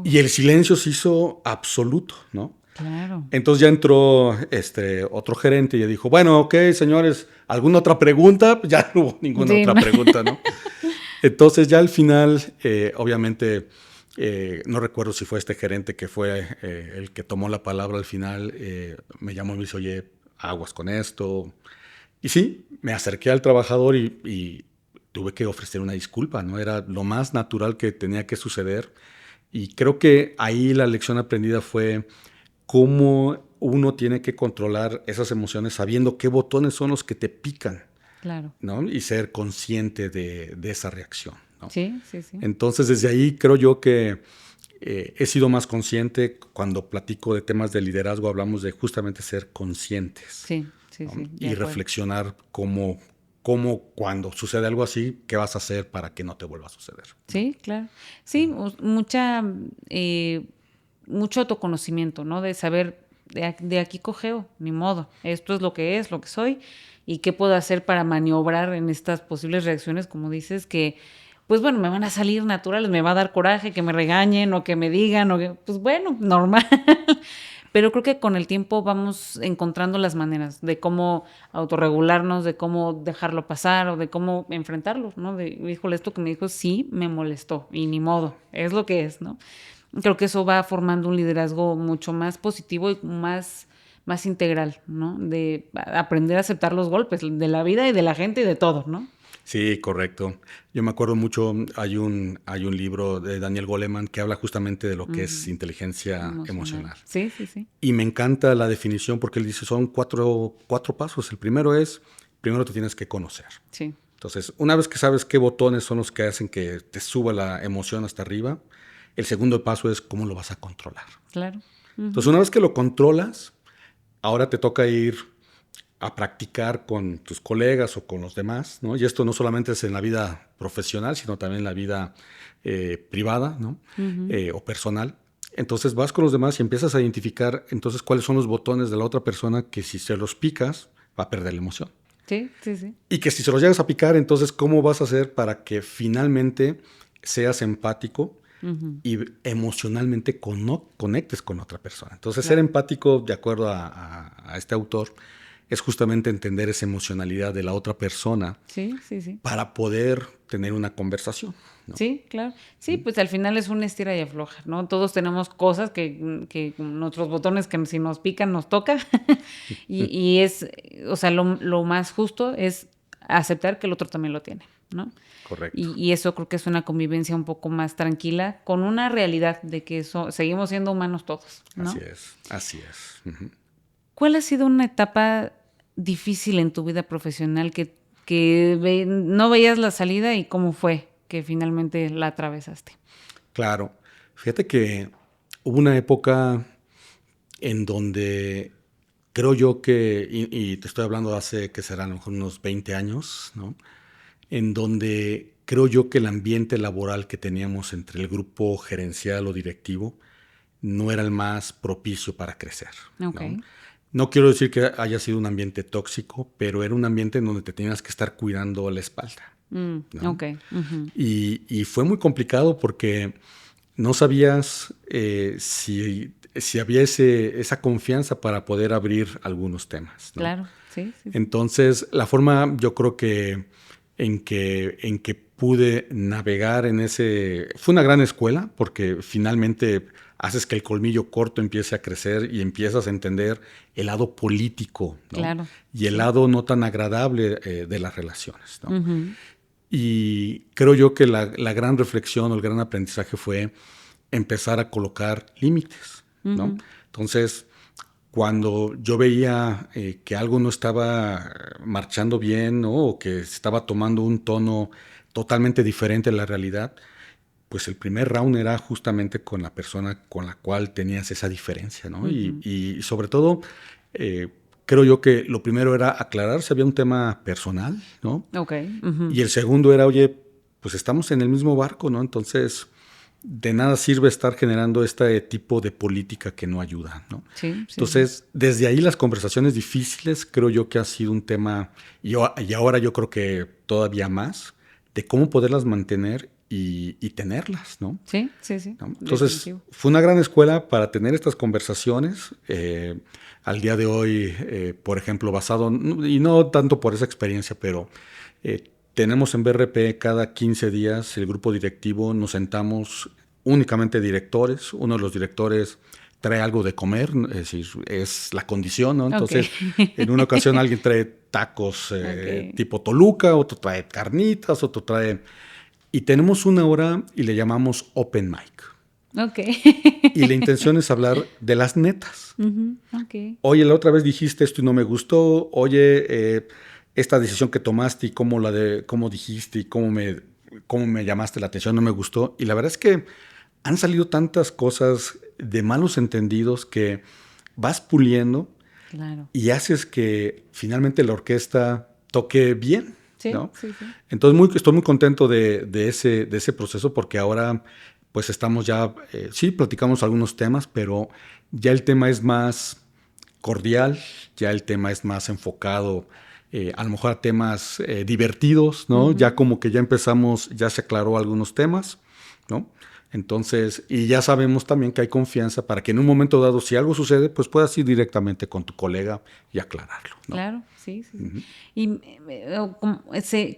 Speaker 2: Y el silencio se hizo absoluto, ¿no?
Speaker 1: Claro.
Speaker 2: Entonces ya entró otro gerente y ya dijo, bueno, ok, señores, ¿alguna otra pregunta? Ya no hubo ninguna
Speaker 1: Sí,
Speaker 2: otra
Speaker 1: no.
Speaker 2: pregunta, ¿no? Entonces ya al final, obviamente, no recuerdo si fue este gerente que fue el que tomó la palabra al final, me llamó y me dice, oye, aguas con esto. Y sí, me acerqué al trabajador y tuve que ofrecer una disculpa, ¿no? Era lo más natural que tenía que suceder. Y creo que ahí la lección aprendida fue cómo uno tiene que controlar esas emociones sabiendo qué botones son los que te pican,
Speaker 1: Claro.
Speaker 2: ¿no? Y ser consciente de esa reacción, ¿no?
Speaker 1: Sí, sí, sí.
Speaker 2: Entonces, desde ahí creo yo que he sido más consciente. Cuando platico de temas de liderazgo, hablamos de justamente ser conscientes,
Speaker 1: Sí, sí,
Speaker 2: ¿no?
Speaker 1: sí. De
Speaker 2: Y
Speaker 1: acuerdo.
Speaker 2: reflexionar cómo cuando sucede algo así, qué vas a hacer para que no te vuelva a suceder, ¿no?
Speaker 1: Sí, claro. Sí, mucho autoconocimiento, ¿no? De saber, de aquí cojeo, ni modo. Esto es, lo que soy, y qué puedo hacer para maniobrar en estas posibles reacciones, como dices, que, pues bueno, me van a salir naturales, me va a dar coraje que me regañen o que me digan, pues bueno, normal. Pero creo que con el tiempo vamos encontrando las maneras de cómo autorregularnos, de cómo dejarlo pasar o de cómo enfrentarlo, ¿no? Híjole, esto que me dijo sí me molestó y ni modo, es lo que es, ¿no? Creo que eso va formando un liderazgo mucho más positivo y más integral, ¿no? De aprender a aceptar los golpes de la vida y de la gente y de todo, ¿no?
Speaker 2: Sí, correcto. Yo me acuerdo mucho, hay un libro de Daniel Goleman que habla justamente de lo que es inteligencia emocional.
Speaker 1: Sí, sí, sí.
Speaker 2: Y me encanta la definición porque él dice son cuatro pasos. El primero te tienes que conocer.
Speaker 1: Sí.
Speaker 2: Entonces, una vez que sabes qué botones son los que hacen que te suba la emoción hasta arriba, el segundo paso es cómo lo vas a controlar.
Speaker 1: Claro.
Speaker 2: Entonces, una vez que lo controlas, ahora te toca ir a practicar con tus colegas o con los demás, ¿no? Y esto no solamente es en la vida profesional, sino también en la vida privada, ¿no? O personal. Entonces vas con los demás y empiezas a identificar entonces cuáles son los botones de la otra persona que si se los picas va a perder la emoción.
Speaker 1: Sí, sí, sí.
Speaker 2: Y que si se los llegas a picar, entonces ¿cómo vas a hacer para que finalmente seas empático y emocionalmente conectes con otra persona? Entonces ser empático, de acuerdo a este autor, es justamente entender esa emocionalidad de la otra persona
Speaker 1: Sí, sí, sí.
Speaker 2: para poder tener una conversación, ¿no?
Speaker 1: Sí, claro. Sí, pues al final es un estira y afloja, ¿no? Todos tenemos cosas que nuestros botones que si nos pican nos toca y es, o sea, lo más justo es aceptar que el otro también lo tiene, ¿no?
Speaker 2: Correcto.
Speaker 1: Y eso creo que es una convivencia un poco más tranquila con una realidad de que seguimos siendo humanos todos, ¿no?
Speaker 2: Así es, así es. Uh-huh.
Speaker 1: ¿Cuál ha sido una etapa difícil en tu vida profesional que no veías la salida y cómo fue que finalmente la atravesaste?
Speaker 2: Claro. Fíjate que hubo una época en donde creo yo que, y te estoy hablando hace que serán a lo mejor unos 20 años, ¿no? En donde creo yo que el ambiente laboral que teníamos entre el grupo gerencial o directivo no era el más propicio para crecer,
Speaker 1: Ok.
Speaker 2: ¿no? No quiero decir que haya sido un ambiente tóxico, pero era un ambiente en donde te tenías que estar cuidando la espalda, ¿no?
Speaker 1: Ok. Uh-huh.
Speaker 2: Y fue muy complicado porque no sabías si había esa confianza para poder abrir algunos temas, ¿no?
Speaker 1: Claro, sí, sí, sí.
Speaker 2: Entonces, la forma yo creo que en que pude navegar fue una gran escuela porque finalmente haces que el colmillo corto empiece a crecer y empiezas a entender el lado político, ¿no?
Speaker 1: Claro,
Speaker 2: Y el
Speaker 1: sí.
Speaker 2: lado no tan agradable de las relaciones, ¿no?
Speaker 1: Uh-huh.
Speaker 2: Y creo yo que la gran reflexión o el gran aprendizaje fue empezar a colocar límites, ¿no?
Speaker 1: Uh-huh.
Speaker 2: Entonces, cuando yo veía que algo no estaba marchando bien, ¿no? O que estaba tomando un tono totalmente diferente a la realidad, pues el primer round era justamente con la persona con la cual tenías esa diferencia, ¿no?
Speaker 1: Uh-huh.
Speaker 2: Y sobre todo, creo yo que lo primero era aclarar si había un tema personal, ¿no?
Speaker 1: Ok. Uh-huh.
Speaker 2: Y el segundo era, oye, pues estamos en el mismo barco, ¿no? Entonces, de nada sirve estar generando este tipo de política que no ayuda, ¿no?
Speaker 1: Sí, sí.
Speaker 2: Entonces, desde ahí las conversaciones difíciles creo yo que ha sido un tema, y ahora yo creo que todavía más, de cómo poderlas mantener y tenerlas, ¿no?
Speaker 1: Sí, sí, sí.
Speaker 2: ¿No? Entonces,
Speaker 1: Definitivo.
Speaker 2: fue una gran escuela para tener estas conversaciones. Al día de hoy, por ejemplo, basado, y no tanto por esa experiencia, pero tenemos en BRP cada 15 días el grupo directivo, nos sentamos únicamente directores, uno de los directores trae algo de comer, es decir, es la condición, ¿no? Entonces, en una ocasión alguien trae tacos tipo Toluca, otro trae carnitas, otro trae... Y tenemos una hora y le llamamos Open Mic.
Speaker 1: Ok.
Speaker 2: Y la intención es hablar de las netas.
Speaker 1: Uh-huh. Ok.
Speaker 2: Oye, la otra vez dijiste esto y no me gustó. Oye, esta decisión que tomaste y cómo dijiste y cómo me llamaste la atención no me gustó. Y la verdad es que han salido tantas cosas de malos entendidos que vas puliendo.
Speaker 1: Claro.
Speaker 2: Y haces que finalmente la orquesta toque bien,
Speaker 1: Sí,
Speaker 2: ¿no?
Speaker 1: sí, sí.
Speaker 2: Entonces estoy muy contento de ese proceso porque ahora pues estamos ya, sí, platicamos algunos temas, pero ya el tema es más cordial, ya el tema es más enfocado a lo mejor a temas divertidos, ¿no?
Speaker 1: Uh-huh.
Speaker 2: Ya como que ya empezamos, ya se aclaró algunos temas, ¿no? Entonces, y ya sabemos también que hay confianza para que en un momento dado, si algo sucede, pues puedas ir directamente con tu colega y aclararlo, ¿no?
Speaker 1: Claro, sí, sí, sí. Y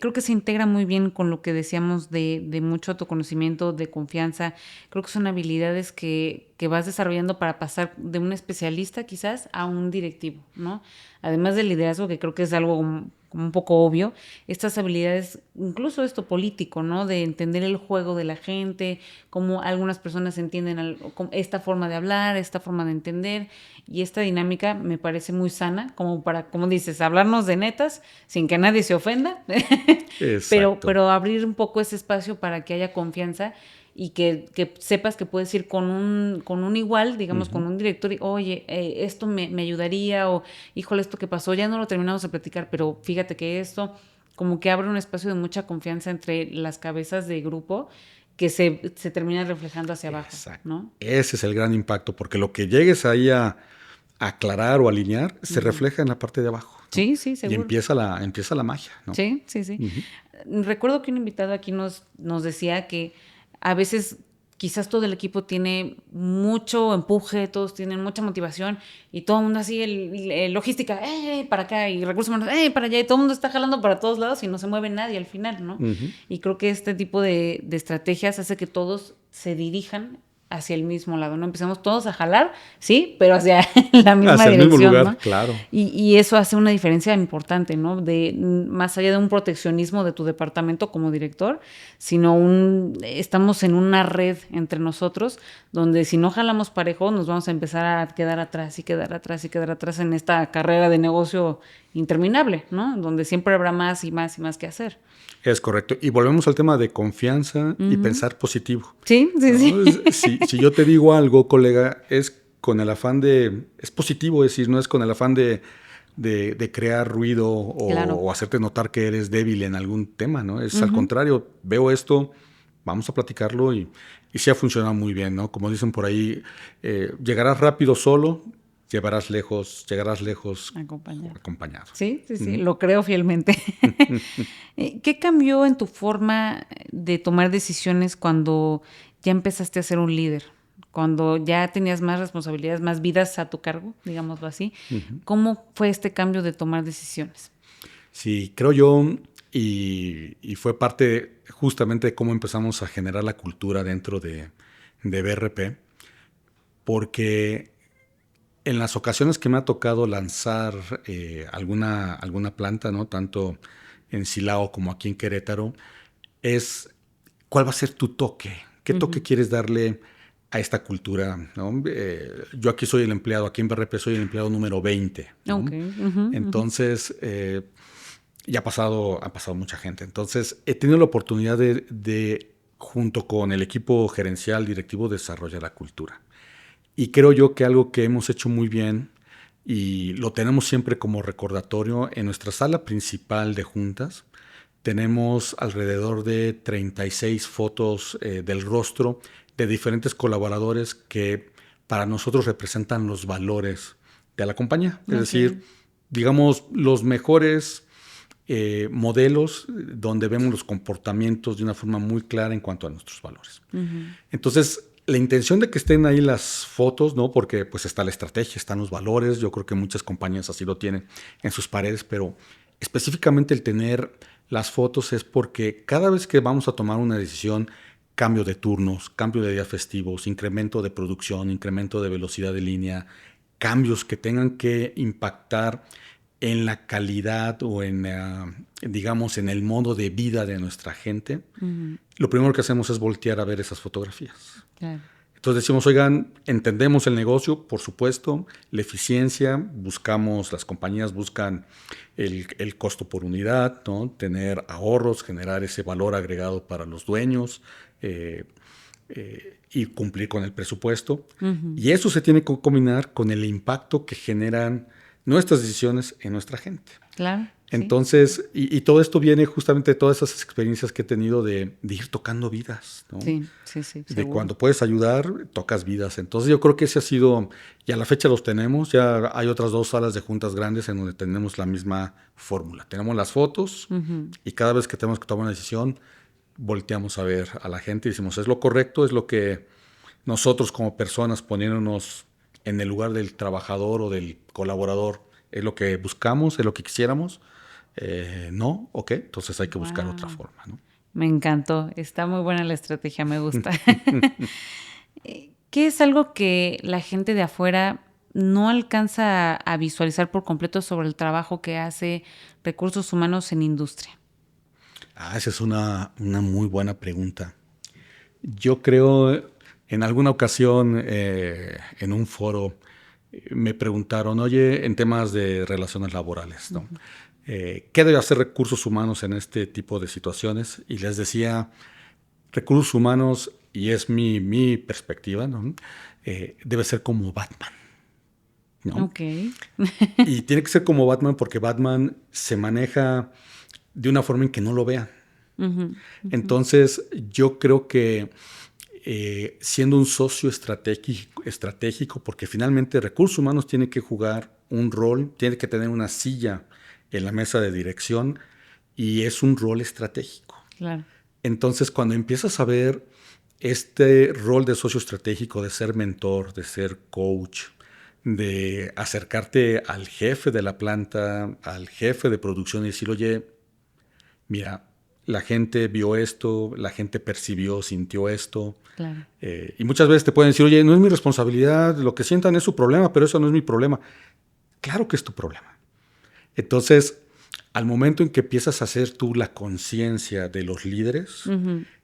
Speaker 1: creo que se integra muy bien con lo que decíamos de mucho autoconocimiento, de confianza. Creo que son habilidades que vas desarrollando para pasar de un especialista quizás a un directivo, ¿no? Además del liderazgo, que creo que es algo como un poco obvio, estas habilidades, incluso esto político, ¿no? De entender el juego de la gente, cómo algunas personas entienden esta forma de hablar, esta forma de entender, y esta dinámica me parece muy sana, como para, como dices, hablarnos de netas sin que nadie se ofenda,
Speaker 2: Exacto.
Speaker 1: pero abrir un poco ese espacio para que haya confianza y que sepas que puedes ir con un igual, digamos, con un director y, oye, esto me ayudaría, o, híjole, esto que pasó, ya no lo terminamos de platicar, pero fíjate que esto, como que abre un espacio de mucha confianza entre las cabezas de grupo que se termina reflejando hacia abajo,
Speaker 2: Exacto.
Speaker 1: ¿no?
Speaker 2: Ese es el gran impacto, porque lo que llegues ahí a aclarar o alinear se refleja en la parte de abajo, ¿no?
Speaker 1: Sí, sí,
Speaker 2: Y
Speaker 1: seguro.
Speaker 2: empieza la magia, ¿no?
Speaker 1: Sí, sí, sí. Recuerdo que un invitado aquí nos decía que a veces quizás todo el equipo tiene mucho empuje, todos tienen mucha motivación y todo el mundo así, logística, para acá, y recursos humanos, para allá, y todo el mundo está jalando para todos lados y no se mueve nadie al final, ¿no? Y creo que este tipo de estrategias hace que todos se dirijan hacia el mismo lado, ¿no? Empecemos todos a jalar, sí, pero hacia la misma
Speaker 2: Hacia el mismo
Speaker 1: dirección,
Speaker 2: lugar,
Speaker 1: ¿no?
Speaker 2: claro.
Speaker 1: Y eso hace una diferencia importante, ¿no? Más allá de un proteccionismo de tu departamento como director, sino estamos en una red entre nosotros, donde si no jalamos parejo, nos vamos a empezar a quedar atrás y quedar atrás y quedar atrás en esta carrera de negocio interminable, ¿no? Donde siempre habrá más y más y más que hacer.
Speaker 2: Es correcto. Y volvemos al tema de confianza y pensar positivo.
Speaker 1: Sí, sí,
Speaker 2: ¿No?
Speaker 1: sí.
Speaker 2: Si yo te digo algo, colega, es con el afán es positivo, es decir, no es con el afán de crear ruido
Speaker 1: Claro.
Speaker 2: o hacerte notar que eres débil en algún tema, ¿no? Es al contrario, veo esto, vamos a platicarlo y sí ha funcionado muy bien, ¿no? Como dicen por ahí, llegarás rápido solo, llegarás lejos acompañado.
Speaker 1: Sí, sí, sí, lo creo fielmente. ¿Qué cambió en tu forma de tomar decisiones cuando ya empezaste a ser un líder? Cuando ya tenías más responsabilidades, más vidas a tu cargo, digámoslo así. ¿Cómo fue este cambio de tomar decisiones?
Speaker 2: Sí, creo yo, y fue parte justamente de cómo empezamos a generar la cultura dentro de BRP, porque en las ocasiones que me ha tocado lanzar alguna planta, ¿no? Tanto en Silao como aquí en Querétaro, es cuál va a ser tu toque, qué toque quieres darle a esta cultura, ¿no? Yo aquí soy el empleado, aquí en BRP soy el empleado número 20, ¿no?
Speaker 1: Okay.
Speaker 2: Entonces, ya ha pasado mucha gente. Entonces, he tenido la oportunidad de, junto con el equipo gerencial directivo, desarrollar la cultura. Y creo yo que algo que hemos hecho muy bien y lo tenemos siempre como recordatorio en nuestra sala principal de juntas, tenemos alrededor de 36 fotos del rostro de diferentes colaboradores que para nosotros representan los valores de la compañía. Es decir, digamos, los mejores modelos donde vemos los comportamientos de una forma muy clara en cuanto a nuestros valores. Entonces, la intención de que estén ahí las fotos, ¿no? Porque pues está la estrategia, están los valores, yo creo que muchas compañías así lo tienen en sus paredes, pero específicamente el tener las fotos es porque cada vez que vamos a tomar una decisión, cambio de turnos, cambio de días festivos, incremento de producción, incremento de velocidad de línea, cambios que tengan que impactar en la calidad o digamos, en el modo de vida de nuestra gente, lo primero que hacemos es voltear a ver esas fotografías.
Speaker 1: Claro.
Speaker 2: Entonces decimos, oigan, entendemos el negocio, por supuesto, la eficiencia, las compañías buscan el costo por unidad, ¿no? Tener ahorros, generar ese valor agregado para los dueños y cumplir con el presupuesto. Y eso se tiene que combinar con el impacto que generan nuestras decisiones en nuestra gente.
Speaker 1: Claro.
Speaker 2: Entonces, y todo esto viene justamente de todas esas experiencias que he tenido de ir tocando vidas, ¿no?
Speaker 1: Sí.
Speaker 2: De cuando puedes ayudar, tocas vidas. Entonces yo creo que ese ha sido, y a la fecha los tenemos, ya hay otras 2 salas de juntas grandes en donde tenemos la misma fórmula. Tenemos las fotos y cada vez que tenemos que tomar una decisión, volteamos a ver a la gente y decimos, es lo correcto, es lo que nosotros como personas poniéndonos en el lugar del trabajador o del colaborador, es lo que buscamos, es lo que quisiéramos. No, ok, entonces hay que buscar otra forma, ¿no?
Speaker 1: Me encantó, está muy buena la estrategia, me gusta. ¿Qué es algo que la gente de afuera no alcanza a visualizar por completo sobre el trabajo que hace recursos humanos en industria?
Speaker 2: Esa es una muy buena pregunta. Yo creo, en alguna ocasión, en un foro, me preguntaron, oye, en temas de relaciones laborales, ¿no? ¿Qué debe hacer recursos humanos en este tipo de situaciones? Y les decía, recursos humanos, y es mi perspectiva, ¿no? Debe ser como Batman, ¿no?
Speaker 1: Ok.
Speaker 2: Y tiene que ser como Batman porque Batman se maneja de una forma en que no lo vean. Entonces, yo creo que siendo un socio estratégico, porque finalmente recursos humanos tiene que jugar un rol, tiene que tener una silla en la mesa de dirección y es un rol estratégico.
Speaker 1: Claro.
Speaker 2: Entonces, cuando empiezas a ver este rol de socio estratégico, de ser mentor, de ser coach, de acercarte al jefe de la planta, al jefe de producción y decir, oye, mira, la gente vio esto, la gente percibió, sintió esto.
Speaker 1: Claro.
Speaker 2: Y muchas veces te pueden decir, oye, no es mi responsabilidad, lo que sientan es su problema, pero eso no es mi problema. Claro que es tu problema. Entonces, al momento en que empiezas a hacer tú la conciencia de los líderes,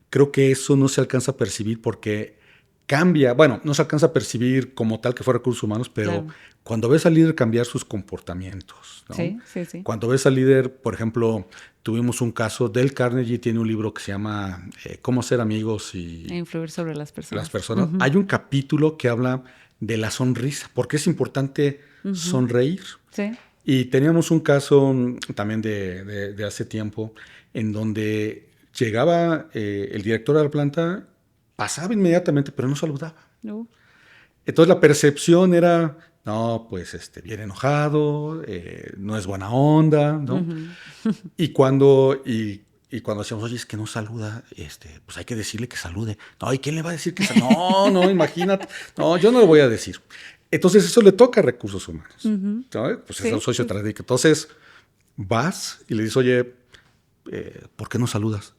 Speaker 2: creo que eso no se alcanza a percibir porque cambia, bueno, no se alcanza a percibir como tal que fuera recursos humanos, pero cuando ves al líder cambiar sus comportamientos, ¿no?
Speaker 1: Sí.
Speaker 2: Cuando ves al líder, por ejemplo, tuvimos un caso, Dale Carnegie tiene un libro que se llama Cómo ser amigos y
Speaker 1: E influir sobre las personas.
Speaker 2: Hay un capítulo que habla de la sonrisa, porque es importante sonreír.
Speaker 1: Sí.
Speaker 2: Y teníamos un caso también de hace tiempo en donde llegaba el director de la planta, pasaba inmediatamente, pero no saludaba. Entonces la percepción era, no, pues viene enojado, no es buena onda, ¿no? Y cuando decíamos, oye, es que no saluda, pues hay que decirle que salude. No, ¿y quién le va a decir que salude? No, imagínate. No, yo no lo voy a decir. Entonces eso le toca a recursos humanos. ¿No? Pues es el socio estratégico. Entonces vas y le dices, oye, ¿por qué no saludas?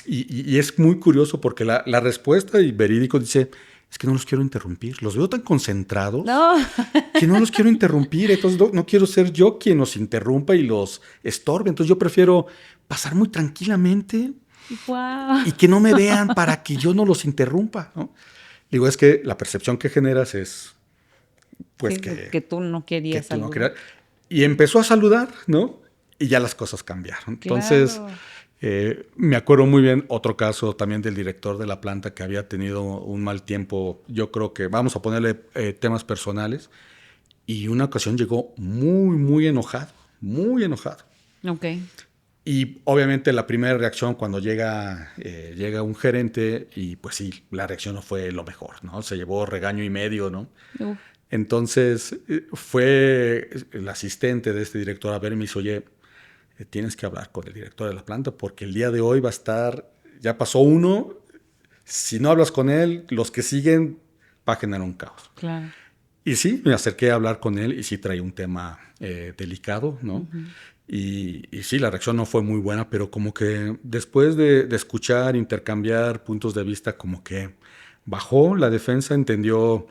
Speaker 2: Y es muy curioso porque la respuesta, y verídico, dice, es que no los quiero interrumpir. Los veo tan concentrados que no los quiero interrumpir. Entonces no quiero ser yo quien los interrumpa y los estorbe. Entonces yo prefiero pasar muy tranquilamente y que no me vean para que yo no los interrumpa, ¿no? Digo, es que la percepción que generas es pues
Speaker 1: que tú no querías saludar.
Speaker 2: Y empezó a saludar, ¿no? Y ya las cosas cambiaron. Entonces, me acuerdo muy bien otro caso también del director de la planta que había tenido un mal tiempo. Yo creo que vamos a ponerle temas personales. Y una ocasión llegó muy, muy enojado, muy enojado.
Speaker 1: Ok.
Speaker 2: Y obviamente la primera reacción cuando llega un gerente, y pues sí, la reacción no fue lo mejor, ¿no? Se llevó regaño y medio, ¿no? Entonces fue el asistente de este director a ver y me dice, oye, tienes que hablar con el director de la planta porque el día de hoy va a estar, ya pasó uno, si no hablas con él, los que siguen va a generar un caos.
Speaker 1: Claro.
Speaker 2: Y sí, me acerqué a hablar con él y sí traía un tema delicado, ¿no? Y sí, la reacción no fue muy buena, pero como que después de escuchar, intercambiar puntos de vista, como que bajó la defensa, entendió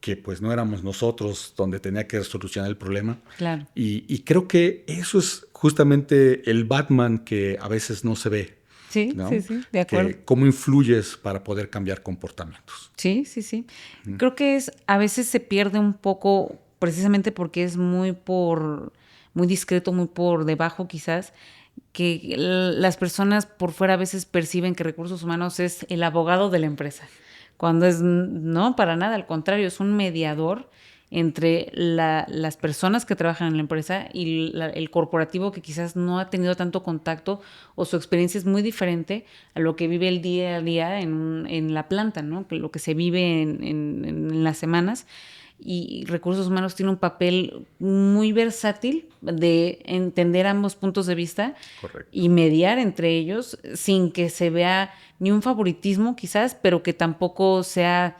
Speaker 2: que pues no éramos nosotros donde tenía que solucionar el problema.
Speaker 1: Claro.
Speaker 2: Y creo que eso es justamente el Batman que a veces no se ve.
Speaker 1: Sí,
Speaker 2: ¿no?
Speaker 1: sí, de acuerdo.
Speaker 2: ¿Cómo influyes para poder cambiar comportamientos?
Speaker 1: Sí. Creo que a veces se pierde un poco precisamente porque es muy discreto, muy por debajo quizás, que las personas por fuera a veces perciben que recursos humanos es el abogado de la empresa, cuando no, para nada, al contrario, es un mediador entre las personas que trabajan en la empresa y el corporativo que quizás no ha tenido tanto contacto o su experiencia es muy diferente a lo que vive el día a día en la planta, ¿no? Lo que se vive en las semanas. Y recursos humanos tiene un papel muy versátil de entender ambos puntos de vista.
Speaker 2: Correcto.
Speaker 1: Y mediar entre ellos sin que se vea ni un favoritismo quizás, pero que tampoco sea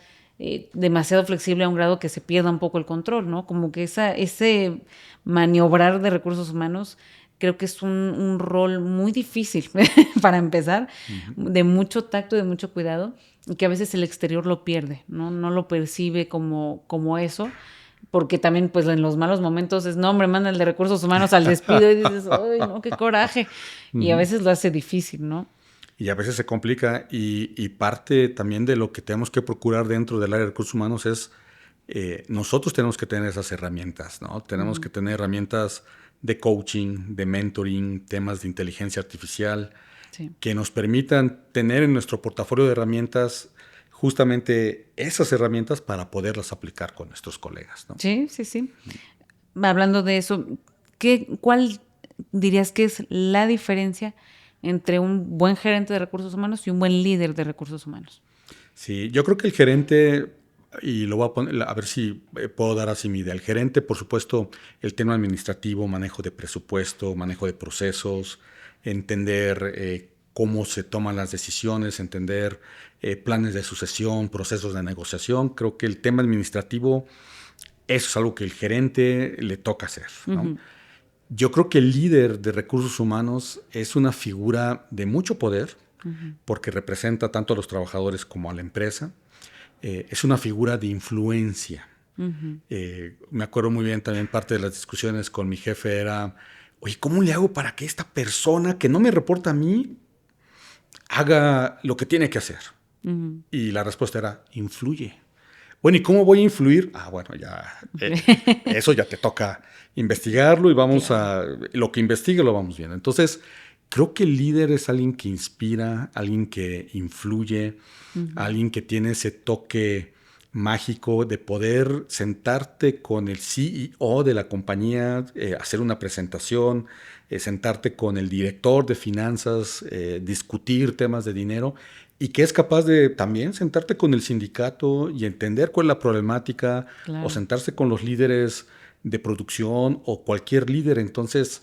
Speaker 1: demasiado flexible a un grado que se pierda un poco el control, ¿no? Como que ese maniobrar de recursos humanos creo que es un rol muy difícil para empezar, de mucho tacto, de mucho cuidado, y que a veces el exterior lo pierde, ¿no? No lo percibe como eso, porque también pues en los malos momentos es, no, hombre, manda el de recursos humanos al despido y dices, ay, no, qué coraje. Y a veces lo hace difícil, ¿no?
Speaker 2: Y a veces se complica y parte también de lo que tenemos que procurar dentro del área de recursos humanos es nosotros tenemos que tener esas herramientas, ¿no? Tenemos que tener herramientas de coaching, de mentoring, temas de inteligencia artificial, que nos permitan tener en nuestro portafolio de herramientas justamente esas herramientas para poderlas aplicar con nuestros colegas, ¿no?
Speaker 1: Sí. Hablando de eso, ¿cuál dirías que es la diferencia entre un buen gerente de recursos humanos y un buen líder de recursos humanos?
Speaker 2: Sí, yo creo que el gerente, y lo voy a poner, a ver si puedo dar así mi idea. El gerente, por supuesto, el tema administrativo, manejo de presupuesto, manejo de procesos, entender cómo se toman las decisiones, entender planes de sucesión, procesos de negociación. Creo que el tema administrativo, eso es algo que el gerente le toca hacer, ¿no? Yo creo que el líder de recursos humanos es una figura de mucho poder, porque representa tanto a los trabajadores como a la empresa. Es una figura de influencia. Me acuerdo muy bien también parte de las discusiones con mi jefe era, oye, ¿cómo le hago para que esta persona que no me reporta a mí haga lo que tiene que hacer? Y la respuesta era, influye. Bueno, ¿y cómo voy a influir? Bueno, ya eso ya te toca investigarlo y vamos a... Lo que investigue lo vamos viendo. Entonces, creo que el líder es alguien que inspira, alguien que influye, alguien que tiene ese toque mágico de poder sentarte con el CEO de la compañía, hacer una presentación, sentarte con el director de finanzas, discutir temas de dinero y que es capaz de también sentarte con el sindicato y entender cuál es la problemática o sentarse con los líderes de producción o cualquier líder. Entonces,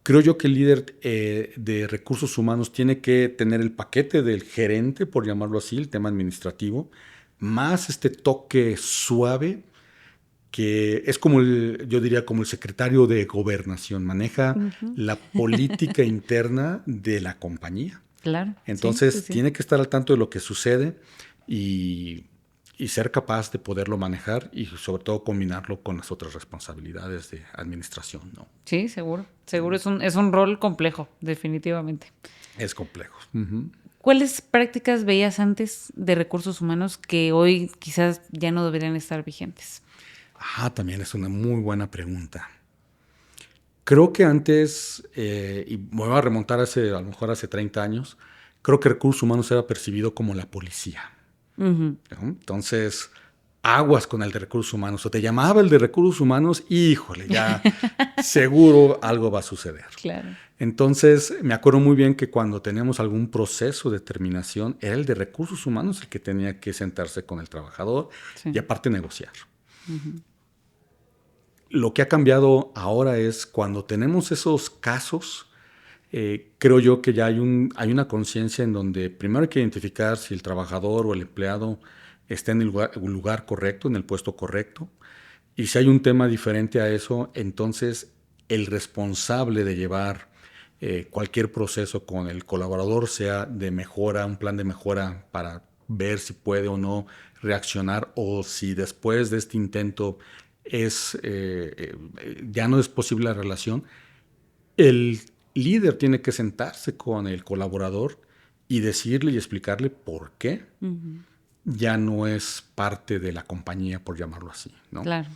Speaker 2: creo yo que el líder de recursos humanos tiene que tener el paquete del gerente, por llamarlo así, el tema administrativo, más este toque suave que es como yo diría como el secretario de gobernación, maneja la política interna de la compañía.
Speaker 1: Claro.
Speaker 2: Entonces tiene que estar al tanto de lo que sucede y ser capaz de poderlo manejar y sobre todo combinarlo con las otras responsabilidades de administración, ¿no?
Speaker 1: Sí, seguro. Seguro es un rol complejo, definitivamente.
Speaker 2: Es complejo.
Speaker 1: ¿Cuáles prácticas veías antes de recursos humanos que hoy quizás ya no deberían estar vigentes?
Speaker 2: También es una muy buena pregunta. Creo que antes, y me voy a remontar a lo mejor hace 30 años, creo que recursos humanos era percibido como la policía. ¿No? Entonces, aguas con el de recursos humanos. O te llamaba el de recursos humanos, híjole, ya seguro algo va a suceder.
Speaker 1: Claro.
Speaker 2: Entonces, me acuerdo muy bien que cuando teníamos algún proceso de terminación, era el de recursos humanos el que tenía que sentarse con el trabajador y aparte negociar. Lo que ha cambiado ahora es cuando tenemos esos casos, creo yo que ya hay una conciencia en donde primero hay que identificar si el trabajador o el empleado está en el lugar correcto, en el puesto correcto. Y si hay un tema diferente a eso, entonces el responsable de llevar cualquier proceso con el colaborador, sea de mejora, un plan de mejora para ver si puede o no reaccionar o si después de este intento ya no es posible la relación, el líder tiene que sentarse con el colaborador y decirle y explicarle por qué ya no es parte de la compañía, por llamarlo así, ¿no?
Speaker 1: Claro.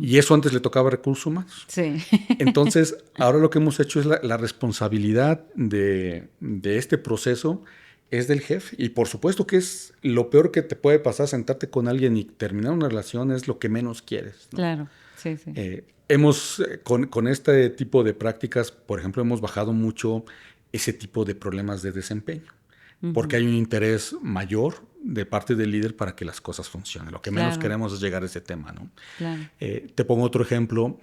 Speaker 2: Y eso antes le tocaba a recursos humanos.
Speaker 1: Sí.
Speaker 2: Entonces, ahora lo que hemos hecho es la responsabilidad de este proceso es del jefe. Y por supuesto que es lo peor que te puede pasar, sentarte con alguien y terminar una relación es lo que menos quieres, ¿no?
Speaker 1: Claro, sí.
Speaker 2: Con este tipo de prácticas, por ejemplo, hemos bajado mucho ese tipo de problemas de desempeño, porque hay un interés mayor de parte del líder para que las cosas funcionen. Lo que menos queremos es llegar a ese tema, ¿no?
Speaker 1: Claro.
Speaker 2: Te pongo otro ejemplo.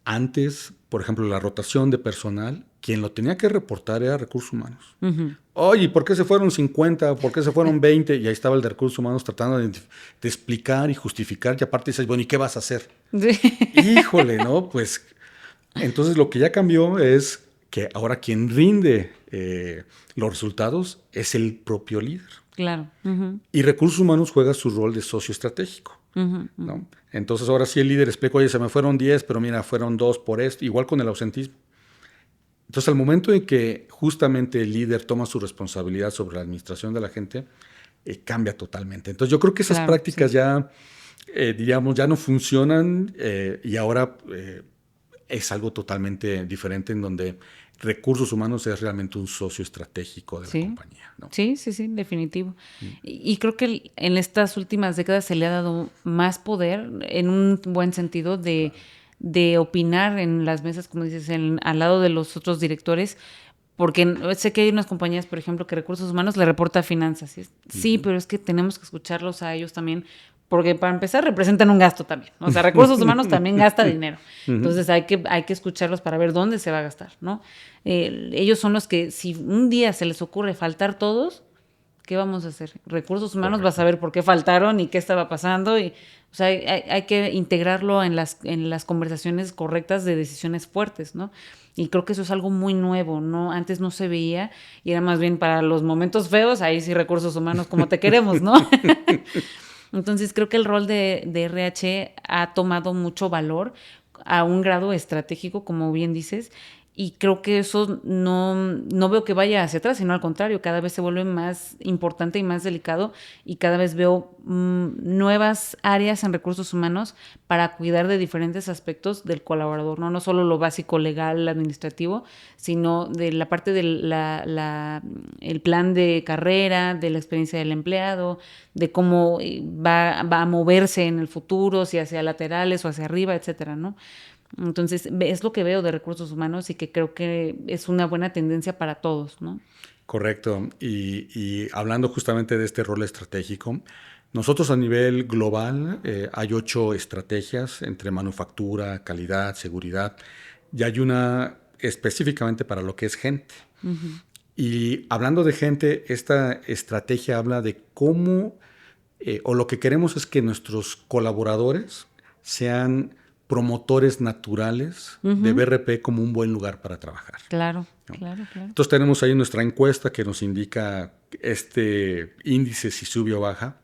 Speaker 2: Antes, por ejemplo, la rotación de personal, quien lo tenía que reportar era recursos humanos. Oye, ¿por qué se fueron 50? ¿Por qué se fueron 20? Y ahí estaba el de recursos humanos tratando de explicar y justificar. Y aparte dices, bueno, ¿y qué vas a hacer?
Speaker 1: Sí.
Speaker 2: Híjole, ¿no? Pues entonces lo que ya cambió es que ahora quien rinde los resultados es el propio líder.
Speaker 1: Claro.
Speaker 2: Y recursos humanos juega su rol de socio estratégico. ¿no? Entonces ahora sí el líder explica, oye, se me fueron 10, pero mira, fueron 2 por esto, igual con el ausentismo. Entonces al momento en que justamente el líder toma su responsabilidad sobre la administración de la gente, cambia totalmente. Entonces yo creo que esas prácticas ya, diríamos, ya no funcionan y ahora es algo totalmente diferente en donde recursos humanos es realmente un socio estratégico de la compañía, ¿no?
Speaker 1: Sí, definitivo. Y creo que en estas últimas décadas se le ha dado más poder, en un buen sentido, de opinar en las mesas, como dices, al lado de los otros directores, porque sé que hay unas compañías, por ejemplo, que Recursos Humanos le reporta a finanzas. Sí, pero es que tenemos que escucharlos a ellos también, porque para empezar representan un gasto también. O sea, Recursos Humanos también gasta dinero. Entonces hay que escucharlos para ver dónde se va a gastar, ¿no? Ellos son los que, si un día se les ocurre faltar todos, ¿qué vamos a hacer? Recursos Humanos va a saber por qué faltaron y qué estaba pasando. Y, o sea, hay que integrarlo en las conversaciones correctas de decisiones fuertes, ¿no? Y creo que eso es algo muy nuevo, ¿no? Antes no se veía y era más bien para los momentos feos, ahí sí Recursos Humanos como te queremos, ¿no? Entonces creo que el rol de RH ha tomado mucho valor a un grado estratégico, como bien dices, y creo que eso no veo que vaya hacia atrás, sino al contrario, cada vez se vuelve más importante y más delicado y cada vez veo nuevas áreas en recursos humanos para cuidar de diferentes aspectos del colaborador, no solo lo básico legal, administrativo, sino de la parte del el plan de carrera, de la experiencia del empleado, de cómo va a moverse en el futuro, si hacia laterales o hacia arriba, etcétera, ¿no? Entonces, es lo que veo de recursos humanos y que creo que es una buena tendencia para todos, ¿no?
Speaker 2: Correcto. Y hablando justamente de este rol estratégico, nosotros a nivel global hay 8 estrategias entre manufactura, calidad, seguridad, y hay una específicamente para lo que es gente. Y hablando de gente, esta estrategia habla de cómo, o lo que queremos es que nuestros colaboradores sean promotores naturales de BRP como un buen lugar para trabajar.
Speaker 1: Claro,
Speaker 2: ¿no?
Speaker 1: claro.
Speaker 2: Entonces tenemos ahí nuestra encuesta que nos indica este índice si sube o baja.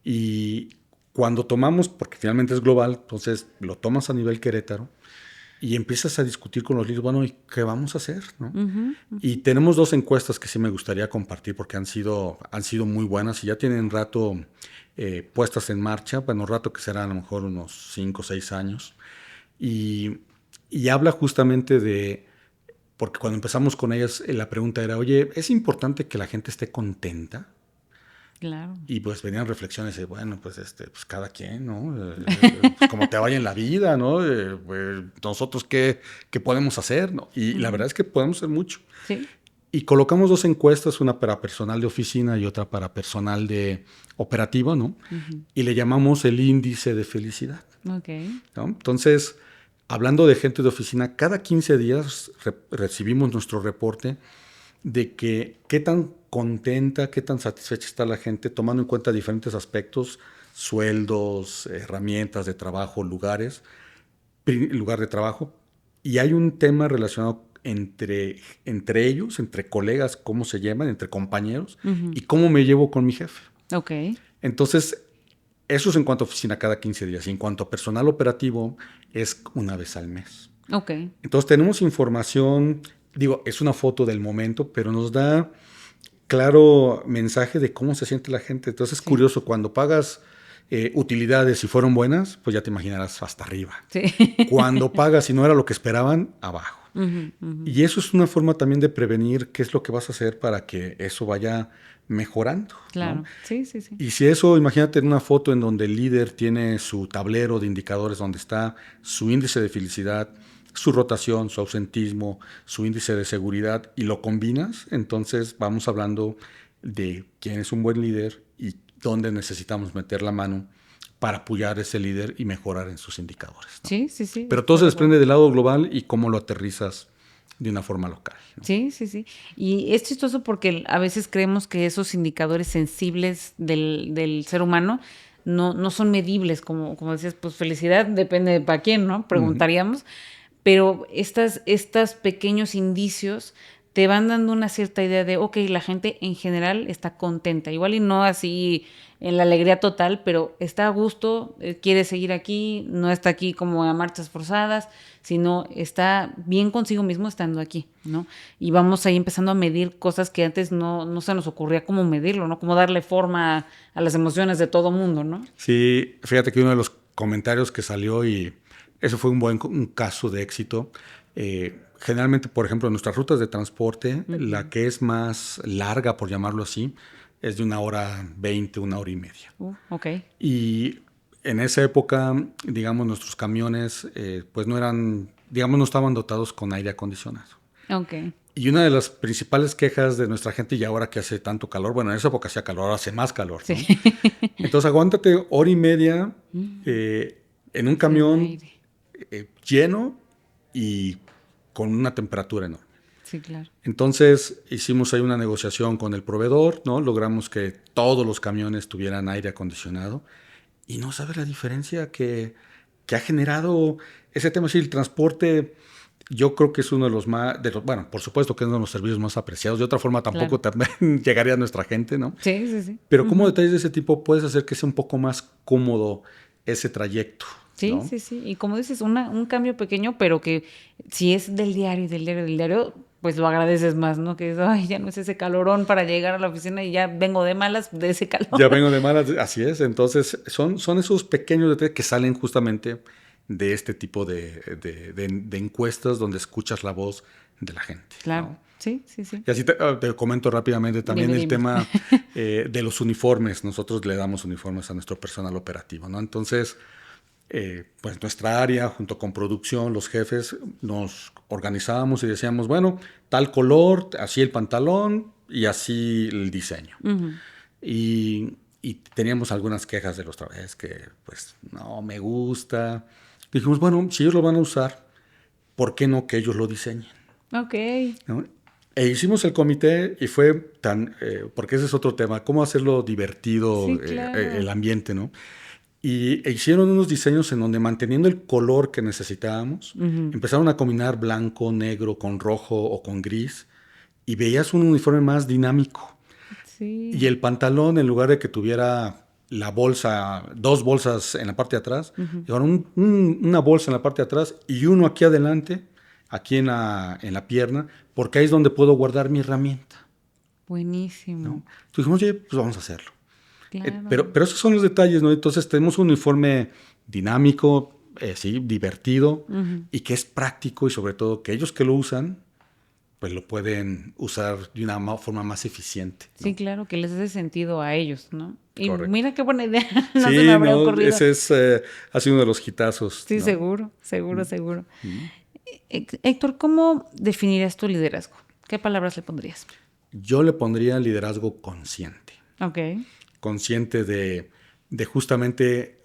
Speaker 2: Y cuando tomamos, porque finalmente es global, entonces lo tomas a nivel Querétaro y empiezas a discutir con los líderes, bueno, ¿y qué vamos a hacer? ¿no? Y tenemos 2 encuestas que sí me gustaría compartir porque han sido muy buenas y ya tienen rato puestas en marcha, bueno, rato que serán a lo mejor unos 5 o 6 años. Y habla justamente de, porque cuando empezamos con ellas, la pregunta era, oye, ¿es importante que la gente esté contenta?
Speaker 1: Claro.
Speaker 2: Y pues venían reflexiones de, bueno, pues pues cada quien, ¿no? Pues como te vaya en la vida, ¿no? Pues nosotros qué podemos hacer, ¿no? Y la verdad es que podemos hacer mucho.
Speaker 1: Sí.
Speaker 2: Y colocamos 2 encuestas, una para personal de oficina y otra para personal de operativo, ¿no? Y le llamamos el índice de felicidad.
Speaker 1: Ok.
Speaker 2: ¿no? Entonces, hablando de gente de oficina, cada 15 días recibimos nuestro reporte de que qué tan contenta, qué tan satisfecha está la gente, tomando en cuenta diferentes aspectos, sueldos, herramientas de trabajo, lugar de trabajo. Y hay un tema relacionado entre ellos, entre colegas, cómo se llevan, entre compañeros, y cómo me llevo con mi jefe.
Speaker 1: Ok.
Speaker 2: Entonces, eso es en cuanto a oficina cada 15 días. Y en cuanto a personal operativo, es una vez al mes.
Speaker 1: Ok.
Speaker 2: Entonces, tenemos información, digo, es una foto del momento, pero nos da claro mensaje de cómo se siente la gente. Entonces, es curioso, cuando pagas utilidades y fueron buenas, pues ya te imaginarás hasta arriba.
Speaker 1: Sí.
Speaker 2: Cuando pagas y no era lo que esperaban, abajo. Y eso es una forma también de prevenir qué es lo que vas a hacer para que eso vaya mejorando.
Speaker 1: Claro,
Speaker 2: ¿no?
Speaker 1: sí.
Speaker 2: Y si eso, imagínate en una foto en donde el líder tiene su tablero de indicadores donde está su índice de felicidad, su rotación, su ausentismo, su índice de seguridad y lo combinas, entonces vamos hablando de quién es un buen líder y dónde necesitamos meter la mano para apoyar a ese líder y mejorar en sus indicadores. ¿no?
Speaker 1: Sí.
Speaker 2: Pero todo se desprende del lado global y cómo lo aterrizas de una forma local. ¿no?
Speaker 1: Sí. Y es chistoso porque a veces creemos que esos indicadores sensibles del ser humano no son medibles, como decías, pues felicidad depende de para quién, ¿no? Preguntaríamos. Pero estos pequeños indicios te van dando una cierta idea de, ok, la gente en general está contenta, igual y no así en la alegría total, pero está a gusto, quiere seguir aquí, no está aquí como a marchas forzadas, sino está bien consigo mismo estando aquí, ¿no? Y vamos ahí empezando a medir cosas que antes no se nos ocurría cómo medirlo, ¿no? Cómo darle forma a las emociones de todo mundo, ¿no?
Speaker 2: Sí, fíjate que uno de los comentarios que salió, y eso fue un caso de éxito, generalmente, por ejemplo, en nuestras rutas de transporte, la que es más larga, por llamarlo así, es de 1 hora 20, 1 hora y media.
Speaker 1: Ok.
Speaker 2: Y en esa época, digamos, nuestros camiones, pues no eran, digamos, no estaban dotados con aire acondicionado.
Speaker 1: Ok.
Speaker 2: Y una de las principales quejas de nuestra gente, y ahora que hace tanto calor, bueno, en esa época hacía calor, ahora hace más calor, ¿no?
Speaker 1: Sí.
Speaker 2: Entonces aguántate 1 hora y media en un
Speaker 1: Sin
Speaker 2: camión
Speaker 1: aire.
Speaker 2: lleno y con una temperatura enorme.
Speaker 1: Sí, claro.
Speaker 2: Entonces hicimos ahí una negociación con el proveedor, ¿no? Logramos que todos los camiones tuvieran aire acondicionado y no sabes la diferencia que ha generado ese tema. Sí, el transporte, yo creo que es uno de los más, bueno, por supuesto que es uno de los servicios más apreciados. De otra forma tampoco
Speaker 1: Claro.
Speaker 2: también llegaría a nuestra gente, ¿no?
Speaker 1: Sí, sí, sí.
Speaker 2: Pero como detalles de ese tipo puedes hacer que sea un poco más cómodo ese trayecto,
Speaker 1: Sí,
Speaker 2: ¿no?
Speaker 1: sí, sí. Y como dices, un cambio pequeño, pero que si es del diario, del diario, pues lo agradeces más, ¿no? Que es, ay, ya no es ese calorón para llegar a la oficina y ya vengo de malas de ese calor.
Speaker 2: Ya vengo de malas, así es. Entonces, son esos pequeños detalles que salen justamente de este tipo de encuestas donde escuchas la voz de la gente,
Speaker 1: Claro.
Speaker 2: ¿no?
Speaker 1: Sí, sí, sí.
Speaker 2: Y así te comento rápidamente también
Speaker 1: Dime,
Speaker 2: el
Speaker 1: dime.
Speaker 2: tema de los uniformes. Nosotros le damos uniformes a nuestro personal operativo, ¿no? Entonces, pues nuestra área, junto con producción, los jefes, nos organizábamos y decíamos, bueno, tal color, así el pantalón y así el diseño. Y teníamos algunas quejas de los trabajadores que, pues, no me gusta. Dijimos, bueno, si ellos lo van a usar, ¿por qué no que ellos lo diseñen?
Speaker 1: Ok.
Speaker 2: ¿No? E hicimos el comité y fue tan, porque ese es otro tema, cómo hacerlo divertido
Speaker 1: Sí, claro.
Speaker 2: el ambiente, ¿no? Y hicieron unos diseños en donde manteniendo el color que necesitábamos, empezaron a combinar blanco, negro con rojo o con gris y veías un uniforme más dinámico. Y
Speaker 1: Sí.
Speaker 2: el pantalón, en lugar de que tuviera la bolsa, dos bolsas en la parte de atrás, llevaron una bolsa en la parte de atrás y uno aquí adelante, aquí en la pierna, porque ahí es donde puedo guardar mi herramienta,
Speaker 1: Buenísimo.
Speaker 2: ¿no? Entonces dijimos, oye, pues vamos a hacerlo.
Speaker 1: Claro.
Speaker 2: Pero esos son los detalles, ¿no? Entonces tenemos un uniforme dinámico, sí, divertido y que es práctico y sobre todo que ellos que lo usan, pues lo pueden usar de una forma más eficiente, ¿no?
Speaker 1: Sí, claro, que les hace sentido a ellos, ¿no? Y
Speaker 2: Correcto.
Speaker 1: mira qué buena idea, no se me
Speaker 2: Sí,
Speaker 1: habría
Speaker 2: no,
Speaker 1: ocurrido.
Speaker 2: ese es, ha sido uno de los hitazos,
Speaker 1: Sí,
Speaker 2: ¿no?
Speaker 1: seguro, seguro, seguro. Héctor, ¿cómo definirías tu liderazgo? ¿Qué palabras le pondrías?
Speaker 2: Yo le pondría liderazgo consciente.
Speaker 1: Ok.
Speaker 2: Consciente de justamente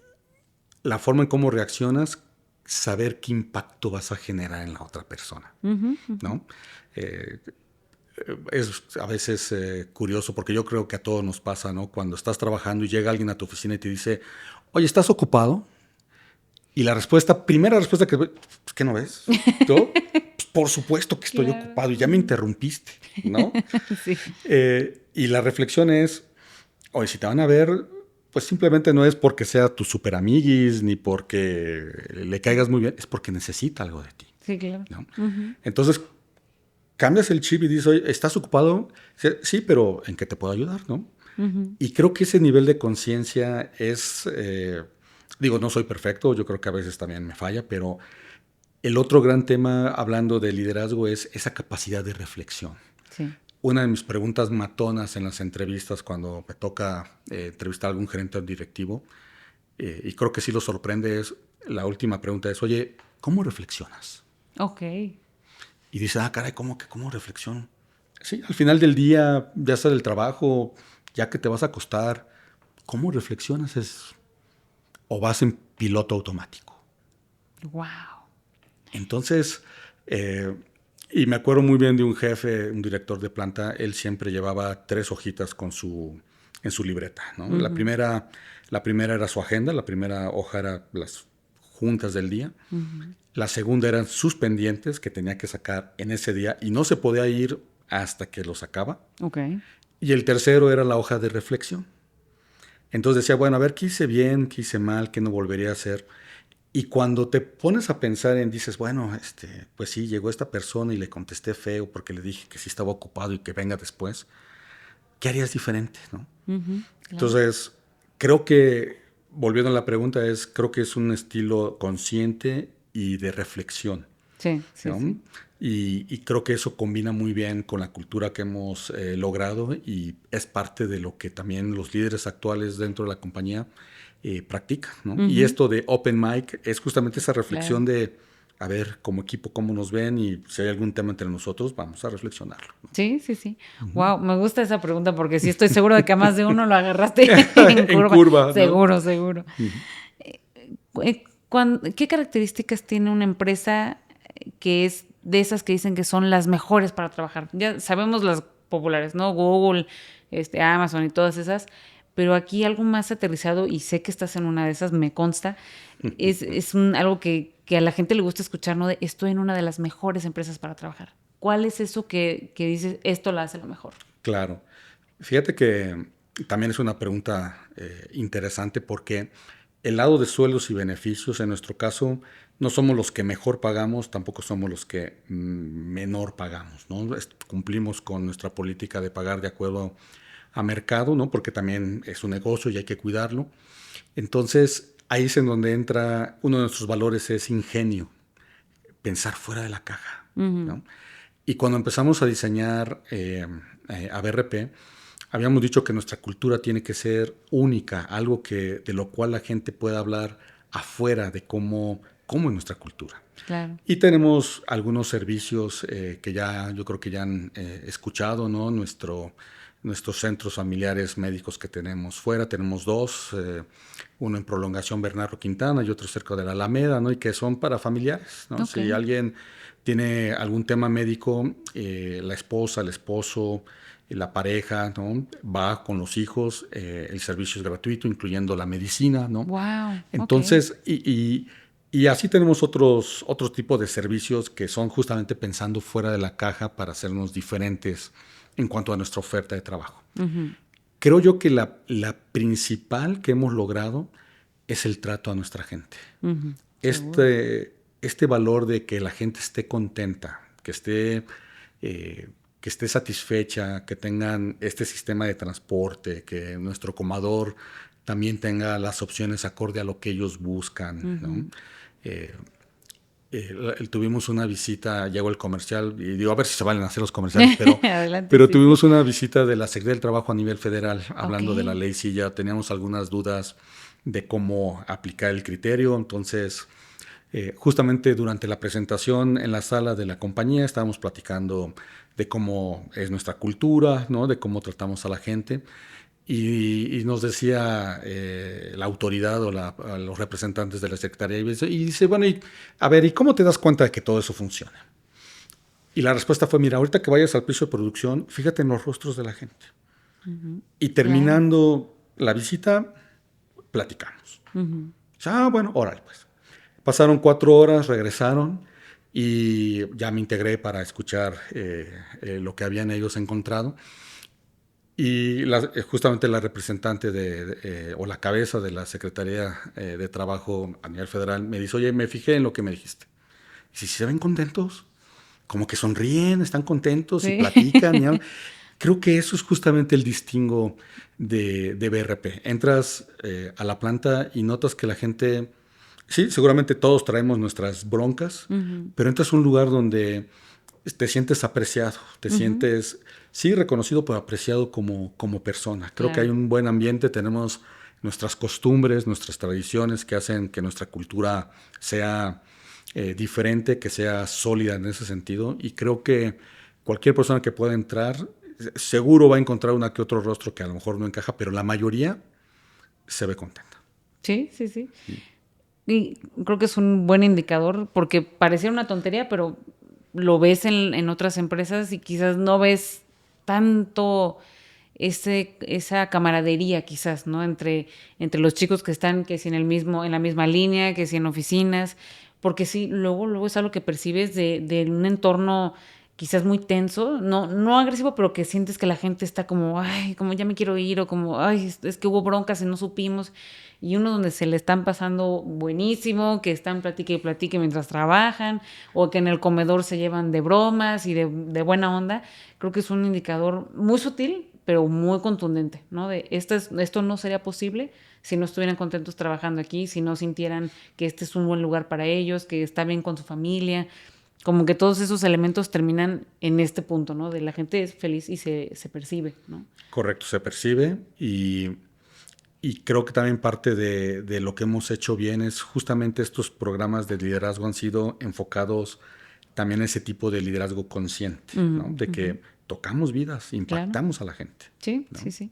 Speaker 2: la forma en cómo reaccionas, saber qué impacto vas a generar en la otra persona, ¿no? Es a veces curioso porque yo creo que a todos nos pasa, ¿no? Cuando estás trabajando y llega alguien a tu oficina y te dice, oye, ¿estás ocupado? Y la respuesta, primera respuesta ¿qué no ves? ¿Tú? Pues, por supuesto que estoy
Speaker 1: Claro.
Speaker 2: ocupado y ya me interrumpiste, ¿no?
Speaker 1: Sí.
Speaker 2: Y la reflexión es, oye, si te van a ver, pues simplemente no es porque sea tu super amiguis ni porque le caigas muy bien, es porque necesita algo de ti,
Speaker 1: Sí, claro.
Speaker 2: ¿no? Entonces, cambias el chip y dices, oye, ¿estás ocupado? Sí, pero ¿en qué te puedo ayudar, no? Y creo que ese nivel de conciencia es, digo, no soy perfecto, yo creo que a veces también me falla, pero el otro gran tema hablando de liderazgo es esa capacidad de reflexión.
Speaker 1: Sí.
Speaker 2: Una de mis preguntas matonas en las entrevistas cuando me toca entrevistar a algún gerente o directivo, y creo que sí lo sorprende, es la última pregunta es, oye, ¿cómo reflexionas?
Speaker 1: Ok.
Speaker 2: Y dice, caray, ¿cómo reflexiono? Sí, al final del día, ya sea del trabajo, ya que te vas a acostar, ¿cómo reflexionas? ¿O vas en piloto automático?
Speaker 1: Wow.
Speaker 2: Entonces, y me acuerdo muy bien de un jefe, un director de planta, él siempre llevaba 3 hojitas en su libreta, ¿no? La primera era su agenda, la primera hoja era las juntas del día. La segunda eran sus pendientes que tenía que sacar en ese día y no se podía ir hasta que lo sacaba.
Speaker 1: Okay.
Speaker 2: Y el tercero era la hoja de reflexión. Entonces decía, bueno, a ver, ¿qué hice bien, qué hice mal, qué no volvería a hacer? Y cuando te pones a pensar dices, bueno, pues sí, llegó esta persona y le contesté feo porque le dije que sí estaba ocupado y que venga después, ¿qué harías diferente, no?
Speaker 1: Claro.
Speaker 2: Entonces, creo que, volviendo a la pregunta, creo que es un estilo consciente y de reflexión,
Speaker 1: Sí, sí,
Speaker 2: ¿no?
Speaker 1: sí.
Speaker 2: Y creo que eso combina muy bien con la cultura que hemos logrado y es parte de lo que también los líderes actuales dentro de la compañía practican, ¿no? Y esto de Open Mic es justamente esa reflexión
Speaker 1: Claro.
Speaker 2: de, a ver, como equipo, cómo nos ven y si hay algún tema entre nosotros, vamos a reflexionarlo, ¿no?
Speaker 1: Sí, sí, sí. Wow, me gusta esa pregunta porque sí estoy seguro de que a más de uno lo agarraste en
Speaker 2: En
Speaker 1: curva.
Speaker 2: curva, ¿no?
Speaker 1: Seguro, seguro. ¿Qué características tiene una empresa que es de esas que dicen que son las mejores para trabajar? Ya sabemos las populares, ¿no? Google, Amazon y todas esas, pero aquí algo más aterrizado, y sé que estás en una de esas, me consta, algo que a la gente le gusta escuchar, ¿no? Estoy en una de las mejores empresas para trabajar. ¿Cuál es eso que dices, esto la hace lo mejor?
Speaker 2: Claro. Fíjate que también es una pregunta interesante porque el lado de sueldos y beneficios, en nuestro caso, no somos los que mejor pagamos, tampoco somos los que menor pagamos, ¿no? Cumplimos con nuestra política de pagar de acuerdo a mercado, ¿no? Porque también es un negocio y hay que cuidarlo. Entonces, ahí es en donde entra uno de nuestros valores, es ingenio, pensar fuera de la caja, ¿no? Y cuando empezamos a diseñar a BRP, habíamos dicho que nuestra cultura tiene que ser única, algo de lo cual la gente pueda hablar afuera de cómo es nuestra cultura.
Speaker 1: Claro.
Speaker 2: Y tenemos algunos servicios que yo creo que ya han escuchado, ¿no? Nuestros centros familiares médicos que tenemos fuera, tenemos dos, uno en Prolongación Bernardo Quintana y otro cerca de la Alameda, ¿no? Y que son para familiares, ¿no?
Speaker 1: Okay.
Speaker 2: Si alguien tiene algún tema médico, la esposa, el esposo, la pareja, ¿no? Va con los hijos, el servicio es gratuito, incluyendo la medicina, ¿no?
Speaker 1: Wow.
Speaker 2: Entonces, y así tenemos otros tipos de servicios que son justamente pensando fuera de la caja para hacernos diferentes en cuanto a nuestra oferta de trabajo. Creo yo que la principal que hemos logrado es el trato a nuestra gente. Este valor de que la gente esté contenta, que esté satisfecha, que tengan este sistema de transporte, que nuestro comador también tenga las opciones acorde a lo que ellos buscan, ¿no? Tuvimos una visita, llegó el comercial, y digo, a ver si se valen hacer los comerciales,
Speaker 1: Adelante,
Speaker 2: pero
Speaker 1: sí,
Speaker 2: tuvimos
Speaker 1: sí.
Speaker 2: una visita de la Secretaría del Trabajo a nivel federal, hablando de la
Speaker 1: Ok.
Speaker 2: ley silla, teníamos algunas dudas de cómo aplicar el criterio, entonces justamente durante la presentación en la sala de la compañía estábamos platicando de cómo es nuestra cultura, ¿no? De cómo tratamos a la gente. Y nos decía la autoridad o los representantes de la Secretaría, y dice, bueno, a ver, ¿y cómo te das cuenta de que todo eso funciona? Y la respuesta fue, mira, ahorita que vayas al piso de producción, fíjate en los rostros de la gente. Y terminando la visita, platicamos. Bueno, órale, pues. Pasaron 4 horas, regresaron y ya me integré para escuchar lo que habían ellos encontrado. Y justamente la representante o la cabeza de la Secretaría de Trabajo a nivel federal me dice, oye, me fijé en lo que me dijiste. Y si se ven contentos, como que sonríen, están contentos y
Speaker 1: Sí.
Speaker 2: platican. Creo que eso es justamente el distingo de BRP. Entras a la planta y notas que la gente, sí, seguramente todos traemos nuestras broncas, pero entras a un lugar donde te sientes apreciado, te sientes, sí, reconocido, pero apreciado como persona. Creo que hay
Speaker 1: Claro.
Speaker 2: un buen ambiente, tenemos nuestras costumbres, nuestras tradiciones que hacen que nuestra cultura sea diferente, que sea sólida en ese sentido. Y creo que cualquier persona que pueda entrar, seguro va a encontrar una que otro rostro que a lo mejor no encaja, pero la mayoría se ve contenta.
Speaker 1: Sí, sí, sí. Y creo que es un buen indicador porque parecía una tontería, pero lo ves en otras empresas y quizás no ves tanto esa camaradería quizás, ¿no? Entre los chicos que están, que si en la misma línea, que si en oficinas, porque sí, luego es algo que percibes de un entorno quizás muy tenso, no agresivo, pero que sientes que la gente está como, ay, como ya me quiero ir, o como, ay, es que hubo broncas y no supimos, y uno donde se le están pasando buenísimo, que están platique y platique mientras trabajan, o que en el comedor se llevan de bromas y de buena onda, creo que es un indicador muy sutil, pero muy contundente, ¿no? De esto no sería posible si no estuvieran contentos trabajando aquí, si no sintieran que este es un buen lugar para ellos, que está bien con su familia. Como que todos esos elementos terminan en este punto, ¿no? De la gente es feliz y se percibe, ¿no?
Speaker 2: Correcto, se percibe y creo que también parte de lo que hemos hecho bien es justamente estos programas de liderazgo han sido enfocados también a ese tipo de liderazgo consciente, ¿no? De que tocamos vidas, impactamos a la gente.
Speaker 1: Sí,
Speaker 2: ¿no?
Speaker 1: sí.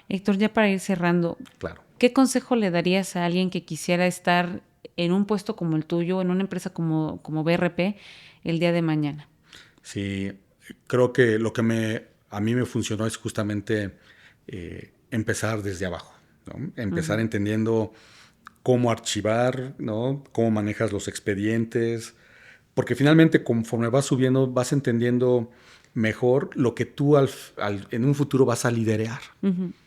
Speaker 1: Héctor, ya para ir cerrando,
Speaker 2: Claro.
Speaker 1: ¿qué consejo le darías a alguien que quisiera estar en un puesto como el tuyo, en una empresa como BRP, el día de mañana?
Speaker 2: Sí, creo que lo que a mí me funcionó es justamente empezar desde abajo, ¿no? Empezar entendiendo cómo archivar, ¿no? Cómo manejas los expedientes, porque finalmente conforme vas subiendo vas entendiendo mejor lo que tú en un futuro vas a liderar.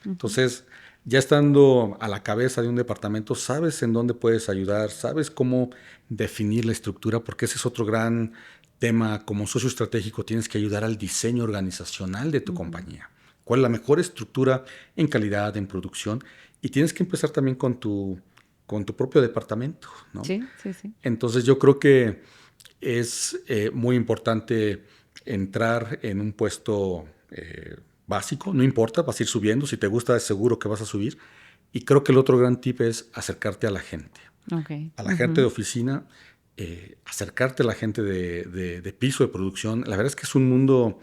Speaker 2: Entonces, ya estando a la cabeza de un departamento, sabes en dónde puedes ayudar, sabes cómo definir la estructura, porque ese es otro gran tema. Como socio estratégico tienes que ayudar al diseño organizacional de tu compañía. ¿Cuál es la mejor estructura en calidad, en producción? Y tienes que empezar también con tu propio departamento, ¿no?
Speaker 1: Sí.
Speaker 2: Entonces yo creo que es muy importante entrar en un puesto básico, no importa, vas a ir subiendo, si te gusta es seguro que vas a subir. Y creo que el otro gran tip es acercarte a la gente.
Speaker 1: Okay.
Speaker 2: A la gente de oficina, acercarte a la gente de piso de producción. La verdad es que es un mundo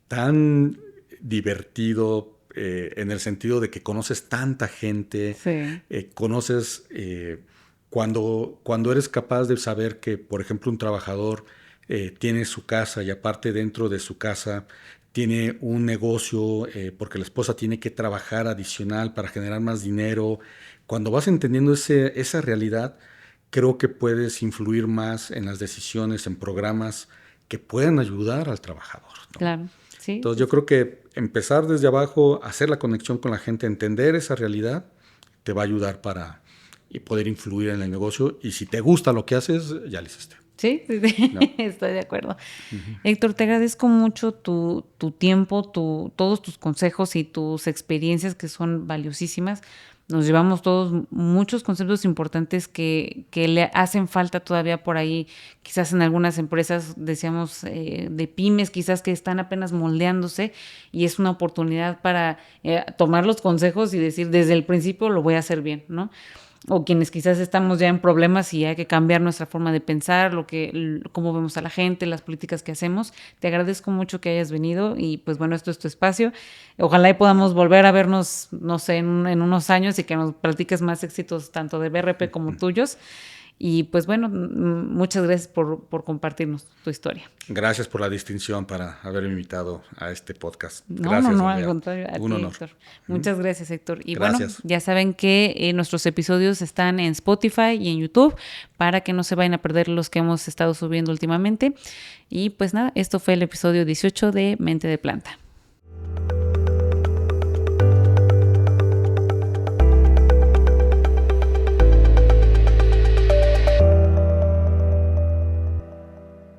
Speaker 2: tan divertido en el sentido de que conoces tanta gente, conoces cuando eres capaz de saber que, por ejemplo, un trabajador tiene su casa y aparte dentro de su casa tiene un negocio porque la esposa tiene que trabajar adicional para generar más dinero. Cuando vas entendiendo esa realidad, creo que puedes influir más en las decisiones, en programas que puedan ayudar al trabajador, ¿no?
Speaker 1: Claro, sí.
Speaker 2: Entonces yo creo que empezar desde abajo, hacer la conexión con la gente, entender esa realidad, te va a ayudar para poder influir en el negocio. Y si te gusta lo que haces, ya lo hiciste.
Speaker 1: Sí.
Speaker 2: ¿No?
Speaker 1: Estoy de acuerdo. Héctor, te agradezco mucho tu tiempo, todos tus consejos y tus experiencias que son valiosísimas. Nos llevamos todos muchos conceptos importantes que le hacen falta todavía por ahí, quizás en algunas empresas, decíamos, de pymes, quizás que están apenas moldeándose, y es una oportunidad para tomar los consejos y decir, desde el principio lo voy a hacer bien, ¿no? O quienes quizás estamos ya en problemas y hay que cambiar nuestra forma de pensar, cómo vemos a la gente, las políticas que hacemos. Te agradezco mucho que hayas venido y pues bueno, esto es tu espacio. Ojalá y podamos volver a vernos, no sé, en unos años y que nos platiques más éxitos tanto de BRP como tuyos. Y pues bueno, muchas gracias por compartirnos tu historia.
Speaker 2: Gracias por la distinción para haberme invitado a este podcast.
Speaker 1: No,
Speaker 2: Gracias,
Speaker 1: no,
Speaker 2: Andrea.
Speaker 1: al contrario, a
Speaker 2: Un
Speaker 1: ti,
Speaker 2: honor.
Speaker 1: Héctor. Muchas gracias, Héctor. Y
Speaker 2: Gracias.
Speaker 1: bueno, ya saben que nuestros episodios están en Spotify y en YouTube para que no se vayan a perder los que hemos estado subiendo últimamente. Y pues nada, esto fue el episodio 18 de Mente de Planta.